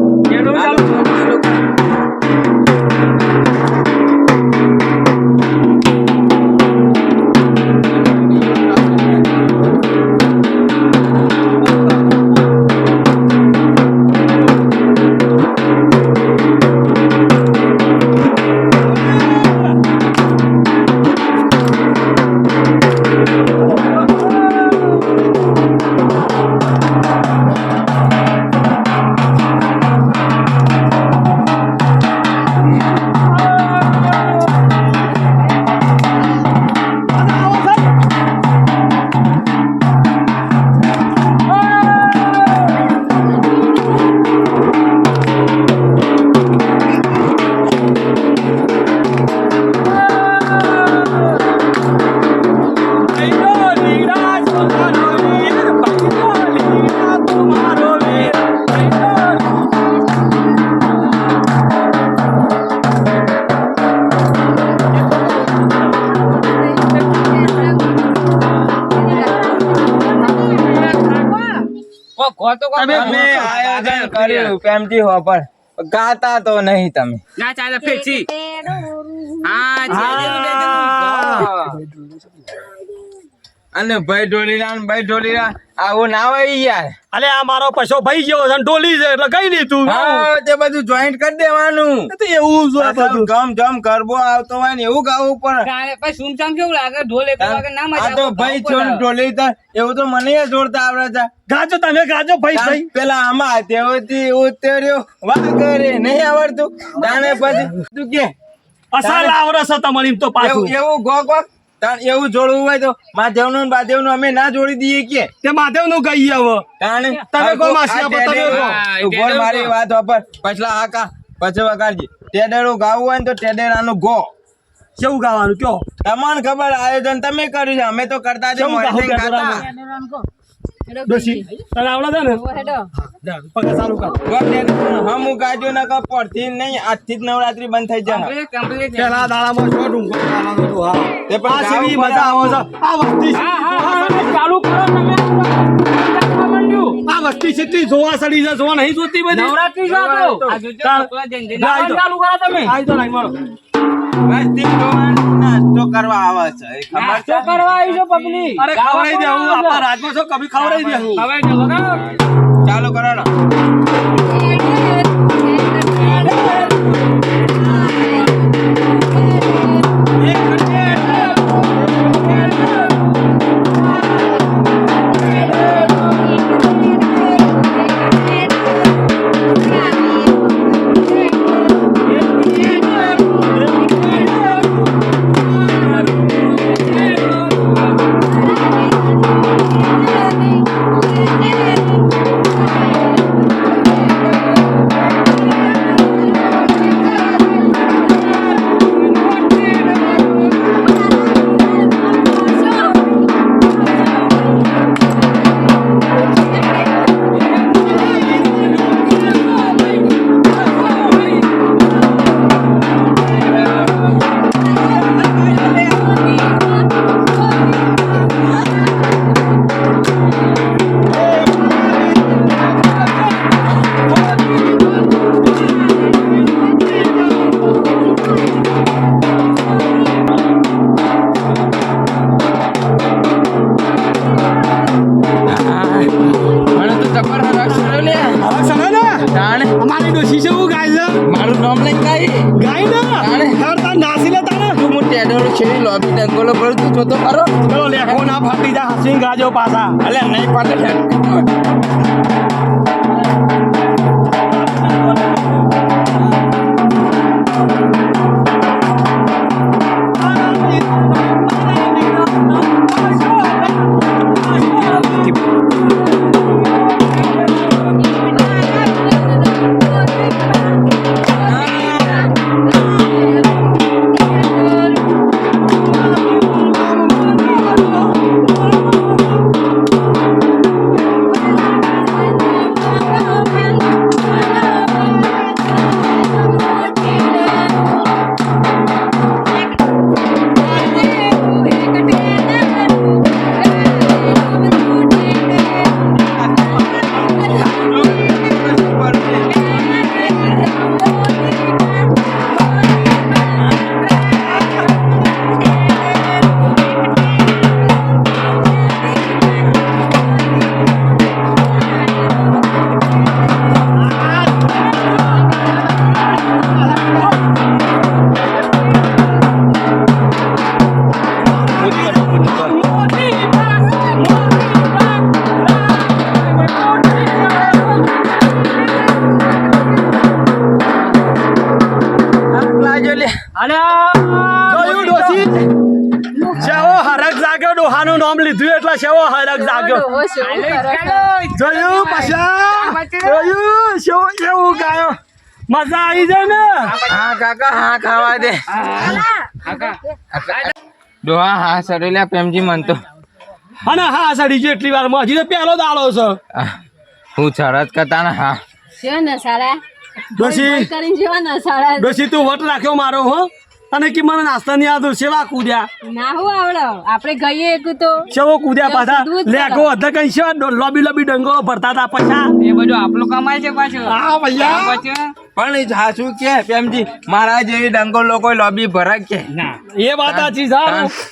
[SPEAKER 1] આયોજન કર્યું પ્રેમજી હો પણ ગાતા તો નહીં તમે
[SPEAKER 3] ના ચાલે ફેંચી
[SPEAKER 1] અને ભાઈ ઢોલીરા આવું ના હોય યાર
[SPEAKER 2] અલે આ મારો પછો ભાઈ ગયો છે ઢોલી છે એટલે કઈ નહીં તું
[SPEAKER 1] તે બધું જોઈન્ટ કરી દેવાનું
[SPEAKER 2] એવું છે બધું
[SPEAKER 1] ગમ ગરબો આવતો હોય ને એવું ગાવું પડે
[SPEAKER 3] પછી સુમસામ કેવું લાગે ઢોલ એક વાગે ના મજા
[SPEAKER 1] આ તો ભાઈ ઢોલી એવું તો મને જોડતા આવડે છે
[SPEAKER 2] ગાજો તમે ગાજો ભાઈ
[SPEAKER 1] પેલા આમાં તેઓથી ઉતર્યો વાહ કરે નહીં આવડતું તાણે પછી તું કે
[SPEAKER 2] અસલ આવડે છે તમારી તો પાછું
[SPEAKER 1] એવું ગો એવું જોડવું હોય તો મહાદેવ નું બાદેવ નું અમે ના જોડી દઈએ કે
[SPEAKER 2] તે મહાદેવ નું ગઈ હવે તમે કો
[SPEAKER 1] મારી વાત ઉપર પછલા હાકા પછી વગાડજી ટેડેરું ગાવું હોય ને તો ટેડેરાનું ગો
[SPEAKER 2] કેવું ગાવાનું કયો
[SPEAKER 1] તમને ખબર આયોજન તમે કર્યું છે અમે તો કરતા
[SPEAKER 2] ડોશી તને આવડે છે ને પગ ચાલુ કર
[SPEAKER 1] હમું ગાજો ના કપ પડતી નહીં આજથી જ નવરાત્રી બંધ થઈ જાય
[SPEAKER 2] પેલા દાડામાં છો ડુંગો ગાવાનો તો હા તે પણ સીવી મજા આવે છે આ વસ્તી
[SPEAKER 3] ચાલુ કરો તમે
[SPEAKER 2] આ વસ્તી કેટલી જોવા સડી છે જોવા નહીં જોતી બધી
[SPEAKER 3] નવરાત્રી છે આ તો. આ જોજો
[SPEAKER 2] ચાલ.
[SPEAKER 3] છોકરા જઈને જઈને
[SPEAKER 2] ના, આઈ
[SPEAKER 3] નાવાનું
[SPEAKER 2] તો.
[SPEAKER 3] ચાલુ કરો તમે.
[SPEAKER 2] આઈ તો લાઈ મારો
[SPEAKER 1] બસ તે જોવાનું નાસ્તો કરવા આવે છે એ ખબર
[SPEAKER 3] નાસ્તો
[SPEAKER 1] છે
[SPEAKER 3] કરવા આવી છો પબ્લિક.
[SPEAKER 2] અરે ખવડાવી દે હું આપણા રાજમાં છો કભી ખવડાવી દે હું
[SPEAKER 3] હવે જો બરાબર.
[SPEAKER 1] ચાલુ કરો ને મને તો જબર હરખ સડ્યો લે
[SPEAKER 2] હવે સમજ ને
[SPEAKER 1] જાણે
[SPEAKER 2] અમારી ડોશી છે હું ગાય છે
[SPEAKER 1] મારું નામ લઈને કાઈ
[SPEAKER 2] ગાય ને
[SPEAKER 1] તાણે.
[SPEAKER 2] યાર તાર નાસી લે તાને
[SPEAKER 1] તું હું ટેડોળો છેડી લોબી ડંગોલો ભરું તું જોતો ખરો
[SPEAKER 2] ચલો લેખો ના ફાટી જા હસીન ગાજો પાછા
[SPEAKER 1] અલે નહીં પાડે
[SPEAKER 2] જોયું ડોશી શેવો હરખ જાગ્યો ડોહાનું નામ લીધું એટલે શેવો હરખ જાગ્યો જોયું પછી જોયું શેવો કેવું ગાયો મજા આવી જાય ને
[SPEAKER 1] હા કાકા હા ખાવા દે ડોહા હા સડેલા પ્રેમજી મન તો
[SPEAKER 2] અને હા સડી ગયો એટલી વારમાં હજી તો પહેલો દાડો છે
[SPEAKER 1] હું સરસ કરતા ને હા
[SPEAKER 5] છે ને સારા
[SPEAKER 2] ડોશી
[SPEAKER 5] કરીને જેવા ને સારા
[SPEAKER 2] ડોશી તું વટ રાખ્યો મારો હો અને કે મને નાસ્તા ની યાદ સેવા કૂદ્યા
[SPEAKER 5] ના હું આવડો આપણે ગઈએ એક તો
[SPEAKER 2] સેવો કૂદ્યા પાછા
[SPEAKER 5] દૂધ
[SPEAKER 2] લેખો અધા કઈ સેવા લોબી લોબી ડંગો ભરતા હતા પૈસા
[SPEAKER 3] એ બધું આપણું કમાય છે પાછું.
[SPEAKER 2] હા ભૈયા
[SPEAKER 3] પછી
[SPEAKER 1] પણ એ હાચું કે પ્રેમજી મારા જેવી ડંગો લોકો લોબી ભરાક કે
[SPEAKER 2] એ વાત સાચી છે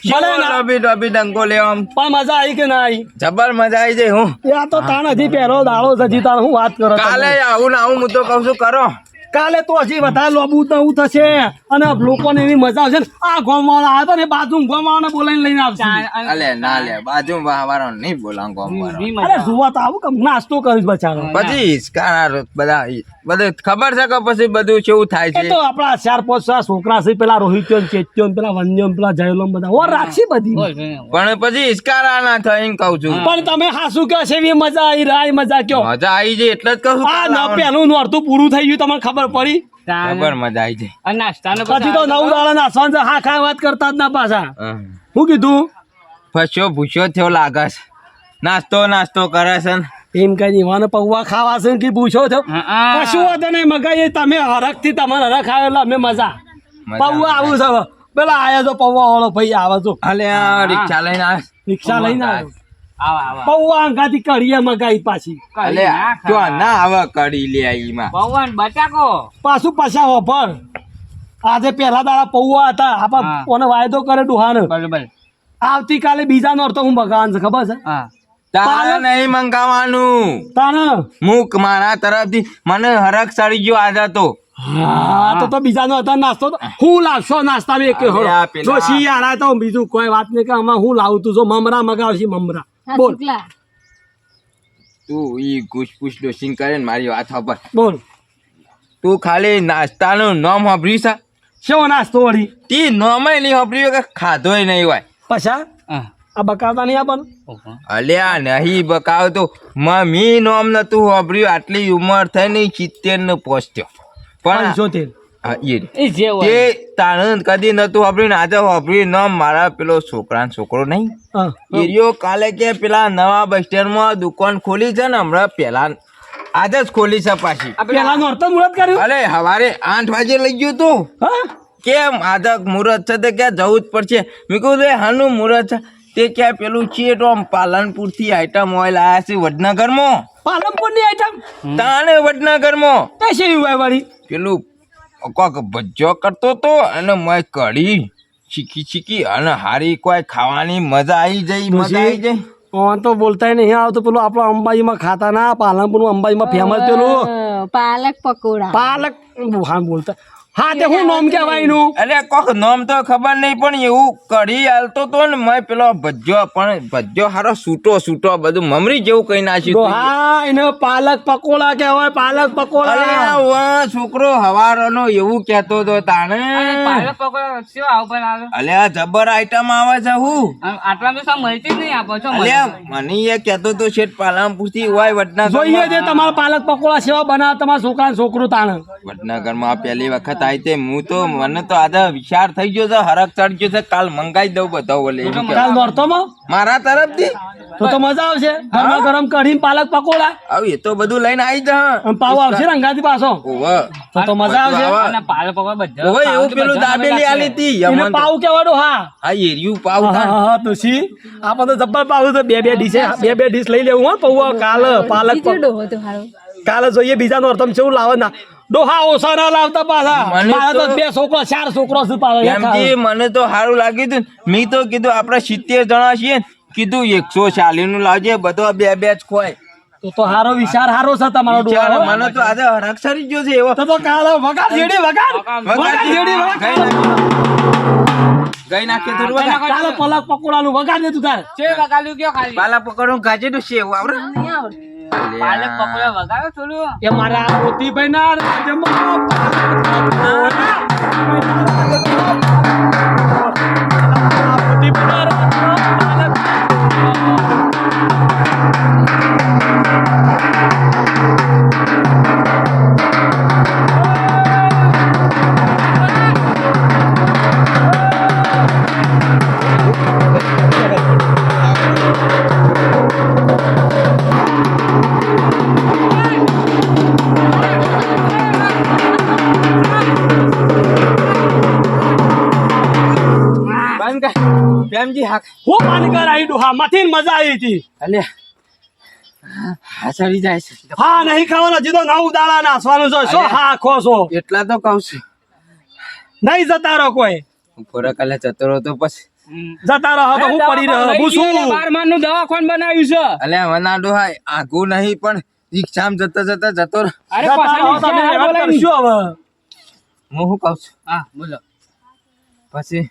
[SPEAKER 2] ભલે ના,
[SPEAKER 1] લોબી લોબી ડંગો લેવા
[SPEAKER 2] પણ મજા આવી કે ના આવી
[SPEAKER 1] જબર મજા આવી જાય હું
[SPEAKER 2] એ આ તો તાણ હજી પહેલો દાડો છે હજી તાણ હું વાત કરો
[SPEAKER 1] કાલે આવું ને આવું હું તો કઉ છું કરો
[SPEAKER 2] કાલે તો હજી વધારે લોબુ નવું થશે અને લોકોને એવી મજા આવશે ને આ ગોમવાળા આવ્યા હતા ને બાજુ ગોમવાળાને બોલાવીને લઈને આવશે
[SPEAKER 1] અલે ના લે બાજુ વાળો નહીં બોલાવ ગોમ વાળો
[SPEAKER 2] અરે જોવા તો આવું કેમ નાસ્તો કરીશ બચારો
[SPEAKER 1] પછી હિસકા બધા બધું ખબર છે કે પછી બધું કેવું થાય
[SPEAKER 2] એ
[SPEAKER 1] છે
[SPEAKER 2] તો આપણા 4-5 છોકરા છે પેલા રોહિત્યો ને ચેત્યો ને પેલા વન્યો ને પેલા જયલો ને બધા ઓર રાખશી બધી
[SPEAKER 1] પણ પછી હિસકારા ના થાય એમ કઉ છું
[SPEAKER 2] પણ તમે હાસુ કહો છે એવી મજા આવી રાય મજા કયો
[SPEAKER 1] મજા આવી જાય એટલે જ કહું છું
[SPEAKER 2] આ
[SPEAKER 1] કાલે
[SPEAKER 2] ન
[SPEAKER 1] આવવાનું.
[SPEAKER 2] પેલું નોરતું પૂરું થઈ ગયું તમને ખબર પડી
[SPEAKER 1] જબર મજા આવી જાય
[SPEAKER 3] નાસ્તાનો
[SPEAKER 2] પછી તો નવ દાડા ના સાંજે હા ખા વાત કરતા જ ના પાછા
[SPEAKER 1] હા.
[SPEAKER 2] શું કીધું
[SPEAKER 1] ફસ્યો ભૂસ્યો થયો લાગે છે નાસ્તો નાસ્તો કરે છે ને
[SPEAKER 2] એમ કઈ દીવાનો પૌવા ખાવા છે કે પૂછો છો કશું વાંધો નહીં મગાઈ તમે હરખ થી તમારે હરખ આવે એટલે અમે મજા પૌવા આવું છે હવે. પેલા આયા તો પૌવા વાળો ભાઈ આવે તો
[SPEAKER 1] અલે આ રિક્ષા લઈને આવે
[SPEAKER 2] રિક્ષા લઈને આવ્યો પૌવા અંગાથી કઢીએ મગાઈ પાછી
[SPEAKER 1] અલે જો ના આવે કડી લે ઈમાં
[SPEAKER 3] પવન બટાકો
[SPEAKER 2] પાછું પાછા ઓફર આજે પહેલા દાડા પૌવા હતા આપા કોને વાયદો કરે ડુહાને
[SPEAKER 3] બરોબર
[SPEAKER 2] આવતીકાલે બીજા નોરતો હું ભગવાન છે ખબર છે
[SPEAKER 3] હા
[SPEAKER 1] તારે નહીં મંગાવાનું
[SPEAKER 2] તાને
[SPEAKER 1] મુક મારા તરફથી મને હરખ સડી ગયો આજે તો
[SPEAKER 2] હા તો બીજાનો હતા નાસ્તો તો હું લાવશો નાસ્તા મેં કે
[SPEAKER 1] અરે આ પેલા-
[SPEAKER 2] જો શિયાળા તો બીજું કોઈ વાત નહીં કે આમાં હું લાવું તું જો મમરા મગાવશી મમરા
[SPEAKER 5] હા,
[SPEAKER 2] બોલ
[SPEAKER 5] શુક્લા.
[SPEAKER 1] તું ઈ ઘૂસપૂસ ડોસિંગ કરે ને મારી વાત ખબર
[SPEAKER 2] બોલ
[SPEAKER 1] તું ખાલી નાસ્તાનું નામ સાંભળ્યું છે
[SPEAKER 2] શેવો નાસ્તો વળી
[SPEAKER 1] તી નામે નહીં સાંભળ્યું કે ખાધોય નહીં હોય
[SPEAKER 2] પછા
[SPEAKER 3] હા
[SPEAKER 2] આ બકાવતા નહીં આપણને
[SPEAKER 1] અલ્યા નહીં બકાવતો મી નામ નતું સાંભળ્યું આટલી ઉંમર થઈ ને 70 ને પહોંચ્યો પણ
[SPEAKER 2] 75
[SPEAKER 1] હા, એ રે.
[SPEAKER 3] એ જે હોય
[SPEAKER 1] તે તાણ કદી નતું સાંભળ્યું ને આજે સાંભળ્યું નામ મારા પેલો છોકરાનો છોકરો નહીં
[SPEAKER 2] હા
[SPEAKER 1] એરિયો કાલે કે પેલા નવા બસ સ્ટેન્ડમાં દુકાન ખોલી છે ને હમણાં પેલા આજે જ ખોલી છે પાછી
[SPEAKER 2] પેલા નોરતો મુહૂર્ત કર્યું
[SPEAKER 1] અરે સવારે 8 વાગે લઈ ગયું તું
[SPEAKER 2] હા
[SPEAKER 1] કેમ આજે મુહૂર્ત છે તે ક્યાં જવું જ પડશે મેં કહ્યું રે હાનું મુહૂર્ત છે તે ક્યાં પેલું ચેટ આમ પાલનપુર થી આઈટમ ઓઇલ આયા છે વડનગરમાં
[SPEAKER 2] પાલનપુર ની આઈટમ
[SPEAKER 1] તાણે વડનગરમાં
[SPEAKER 2] તે છે હોય વળી
[SPEAKER 1] પેલું કોક ભજ્જો કરતો તો અને મેં કઢી ચીકી અને હારી કોઈ ખાવાની મજા આવી જાય
[SPEAKER 2] ઓન તો બોલતા નહીં આવતો પેલું આપણો અંબાજીમાં ખાતા ના પાલનપુર અંબાજીમાં ફેમસ પેલું
[SPEAKER 5] પાલક પકોડા
[SPEAKER 2] પાલક હા બોલતા હા તે હું નામ કહેવાય એનું
[SPEAKER 1] અરે કોક નામ તો ખબર નહીં પણ એવું કઢી હાલતો તો ને મેં પેલો ભજ્જો હારો સૂટો બધું મમરી જેવું કઈ નાખ્યું હતું.
[SPEAKER 2] હા એને પાલક પકોડા કહેવાય પાલક પકોડા
[SPEAKER 1] અરે વાહ, છોકરો હવારનો એવું કહેતો તો તાણે
[SPEAKER 3] પાલક પકોડા શું આવું પણ આવે
[SPEAKER 1] અલ્યા જબર આઈટમ આવે છે હું
[SPEAKER 3] આટલા તો સા મળતી જ નહીં આપો છો
[SPEAKER 1] અલ્યા મને એ કહેતો તો શેઠ પાલનપુર થી હોય
[SPEAKER 2] જોઈએ છે
[SPEAKER 1] વડનગર
[SPEAKER 2] તમારા પાલક પકોડા સેવા બનાવે તમારા છોકરા છોકરું તાણે
[SPEAKER 1] વડનગરમાં પહેલી વખત આવી તે હું તો મને તો આજે વિચાર થઈ ગયો છે હરખ ચડ ગયો છે કાલ મંગાઈ દઉં બધા ઓલે એમ કે.
[SPEAKER 2] કાલ નોરતોમાં
[SPEAKER 1] મારા તરફથી
[SPEAKER 2] તો મજા આવશે ગરમા ગરમ કઢી પાલક પકોડા
[SPEAKER 1] હવે એ તો બધું લઈને આવી જા
[SPEAKER 2] અને પાવ આવશે રંગાથી પાછો
[SPEAKER 1] ઓવે
[SPEAKER 2] તો મજા આવશે
[SPEAKER 3] અને પાલક પકોડા બધા
[SPEAKER 1] ઓવે એવું પેલું દાબેલી આલી હતી
[SPEAKER 2] એને
[SPEAKER 1] યમન તો.
[SPEAKER 2] પાવ કેવાડો હા
[SPEAKER 1] હા એરિયું પાવ
[SPEAKER 2] હા
[SPEAKER 1] થાય.
[SPEAKER 2] હા તો સી આપણે તો જબ્બર પાવ તો બે ડીશ બે ડીશ લઈ લેવું હો પૌવા કાલ પાલક
[SPEAKER 5] બીજો ડોહો તો હારો
[SPEAKER 2] કાલે જોઈએ બીજા નોરતમ કેવું લાવે ના ડોહા ઓછા ના લાવતા પાછા
[SPEAKER 1] મને
[SPEAKER 2] મારા તો
[SPEAKER 1] તો-
[SPEAKER 2] 2 છોકરા 4 છોકરા છે પાછા
[SPEAKER 1] એમથી મને તો સારું લાગ્યું હતું મેં તો કીધું આપણે 70 જણા છીએ ને, કીધું 140 નું લાવજે બધો બે જ ખોય
[SPEAKER 2] તો હારો વિચાર હારો છે તમારો
[SPEAKER 1] વિચાર
[SPEAKER 2] ડોહા
[SPEAKER 1] મને તો આજે હરખ સરી ગયો છે એવો
[SPEAKER 2] તો કાલે વગાડ જેડી વગાડ જેડી વગાડ
[SPEAKER 1] ગઈ નાખે થોડું વગા.
[SPEAKER 2] કાલે પલક પકોડાનું વગાડ દે તું તારે
[SPEAKER 3] છે વગાડ્યું કયો ખાલી
[SPEAKER 1] પાલા પકડું ગાજે તો છે એવું આવડે
[SPEAKER 5] નહીં આવડે
[SPEAKER 3] પાલક પકોડા વગાડો થોડું
[SPEAKER 2] એ મારા મોતીભાઈ ના રાજ્યમાં મોતીભાઈ ના રાજ્યમાં
[SPEAKER 1] બંધ કર પ્રેમજી હાક
[SPEAKER 2] હું માનકર આવી ડોહા માંથી મજા આવી હતી
[SPEAKER 1] અલ્યા હા સરી જાય છે
[SPEAKER 2] હા નહીં ખાવાના જીતો 9 દાડા નાસવાનું છે શું હા ખો છો
[SPEAKER 1] એટલા તો કહું છું
[SPEAKER 2] નહીં જતા રહો કોઈ
[SPEAKER 1] ખોરાક કાલે જતો રહો તો પછી
[SPEAKER 2] જતા રહો તો હું પડી રહ્યો હું શું
[SPEAKER 3] 12 નું દવાખાનું બનાવ્યું છે
[SPEAKER 1] અલ્યા વનાડો હાય આગું નહીં પણ રિક્ષામાં જતા જતો રહો.
[SPEAKER 3] અરે
[SPEAKER 2] જતા રહો તમે હેરાન કરશો હવે
[SPEAKER 1] હું શું કહું છું
[SPEAKER 3] હા બોલો
[SPEAKER 1] પછી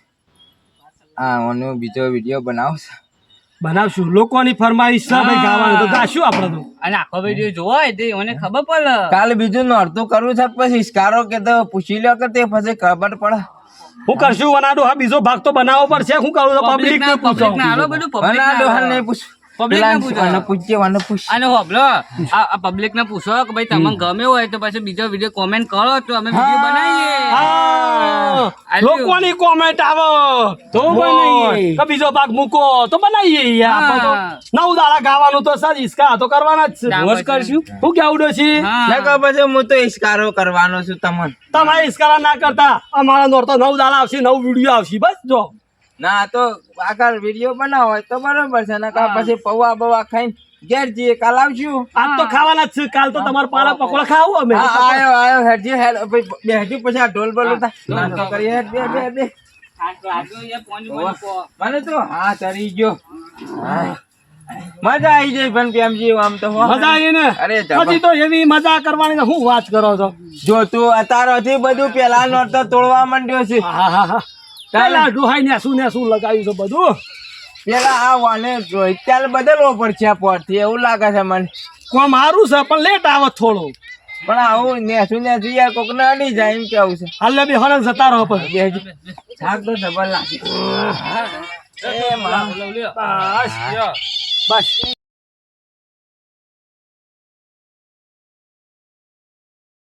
[SPEAKER 1] ઓનો બીજો વિડીયો બનાવશે
[SPEAKER 2] બનાવશું લોકોની ફરમાઈશ છે ભાઈ ગાવાનું તો ગાશું આપણે તો
[SPEAKER 3] અને આખો વિડીયો જોવો હોય તે મને ખબર પડે
[SPEAKER 1] કાલે બીજું નોરતું કરવું છે પછી ઇસ્કારો કે તો પૂછી લ્યો કે તે પછી ખબર પડે
[SPEAKER 2] હું કરશું વનાડો હા બીજો ભાગ તો બનાવવો પડશે હું કરું તો પબ્લિક ને પૂછો
[SPEAKER 3] પબ્લિક ના હાલો બધું પબ્લિક
[SPEAKER 1] વનાડો હાલ નહીં પૂછ
[SPEAKER 3] Public ને પૂછો.
[SPEAKER 1] વાને પૂછ
[SPEAKER 3] અને હોબલો આ પબ્લિક ને પૂછો કે ભાઈ તમને ગમે હોય તો પછી બીજો વિડીયો કોમેન્ટ કરો તો અમે વિડીયો બનાવીએ
[SPEAKER 2] હા, લોકોની કોમેન્ટ આવે તો બનાવીએ કે બીજો ભાગ મૂકો તો બનાવીએ યાર. આપણે તો 9 દાડા ગાવાનું તો સર ઈસકા તો કરવાના જ છે
[SPEAKER 3] રોજ કરશું.
[SPEAKER 2] હું કેવડો છે
[SPEAKER 3] હા.
[SPEAKER 1] ના કહો પછી હું તો ઇસ્કારો કરવાનો છું તમને
[SPEAKER 2] તમારે ઈસકારા ના કરતા અમારા નોર તો 9 દાડા આવશે 9 વિડીયો આવશે બસ જો
[SPEAKER 1] ના તો આગળ વિડીયો બનાવો હોય તો બરોબર છે ને પછી પૌવા બવા ખાઈને ઘેર જઈએ કાલ આવશું
[SPEAKER 2] આજ તો ખાવાના જ છે કાલ તો તમારે પાલક પકોડા ખાવું અમે
[SPEAKER 1] આયો હેડજી હેડ બેહજી પછી આ ઢોલ બોલ નાસ્તો કરીએ હેડ બે મને તો હા તરી ગયો મજા આવી જાય પણ પ્રેમજી આમ તો
[SPEAKER 2] મજા આવી ને
[SPEAKER 1] અરે
[SPEAKER 2] પછી તો એવી મજા કરવાની ને હું વાત કરો છો
[SPEAKER 1] જો તું અત્યારથી બધું પેલા નોટ તો તોડવા માંડ્યો છે
[SPEAKER 2] હા પેલા ડોહાઈ ને શું લગાવ્યું છે બધું
[SPEAKER 1] પેલા આ વાને અત્યારે બદલવો પડશે આ પોરથી એવું લાગે છે મને
[SPEAKER 2] કોમ સારું છે પણ લેટ આવે થોડું
[SPEAKER 1] પણ આવું નેસું યાર કોક ને અડી જાય એમ કેવું છે
[SPEAKER 2] હાલ બી હરણ જતા રહો પછી
[SPEAKER 1] થાક તો જબર લાગે
[SPEAKER 2] બસ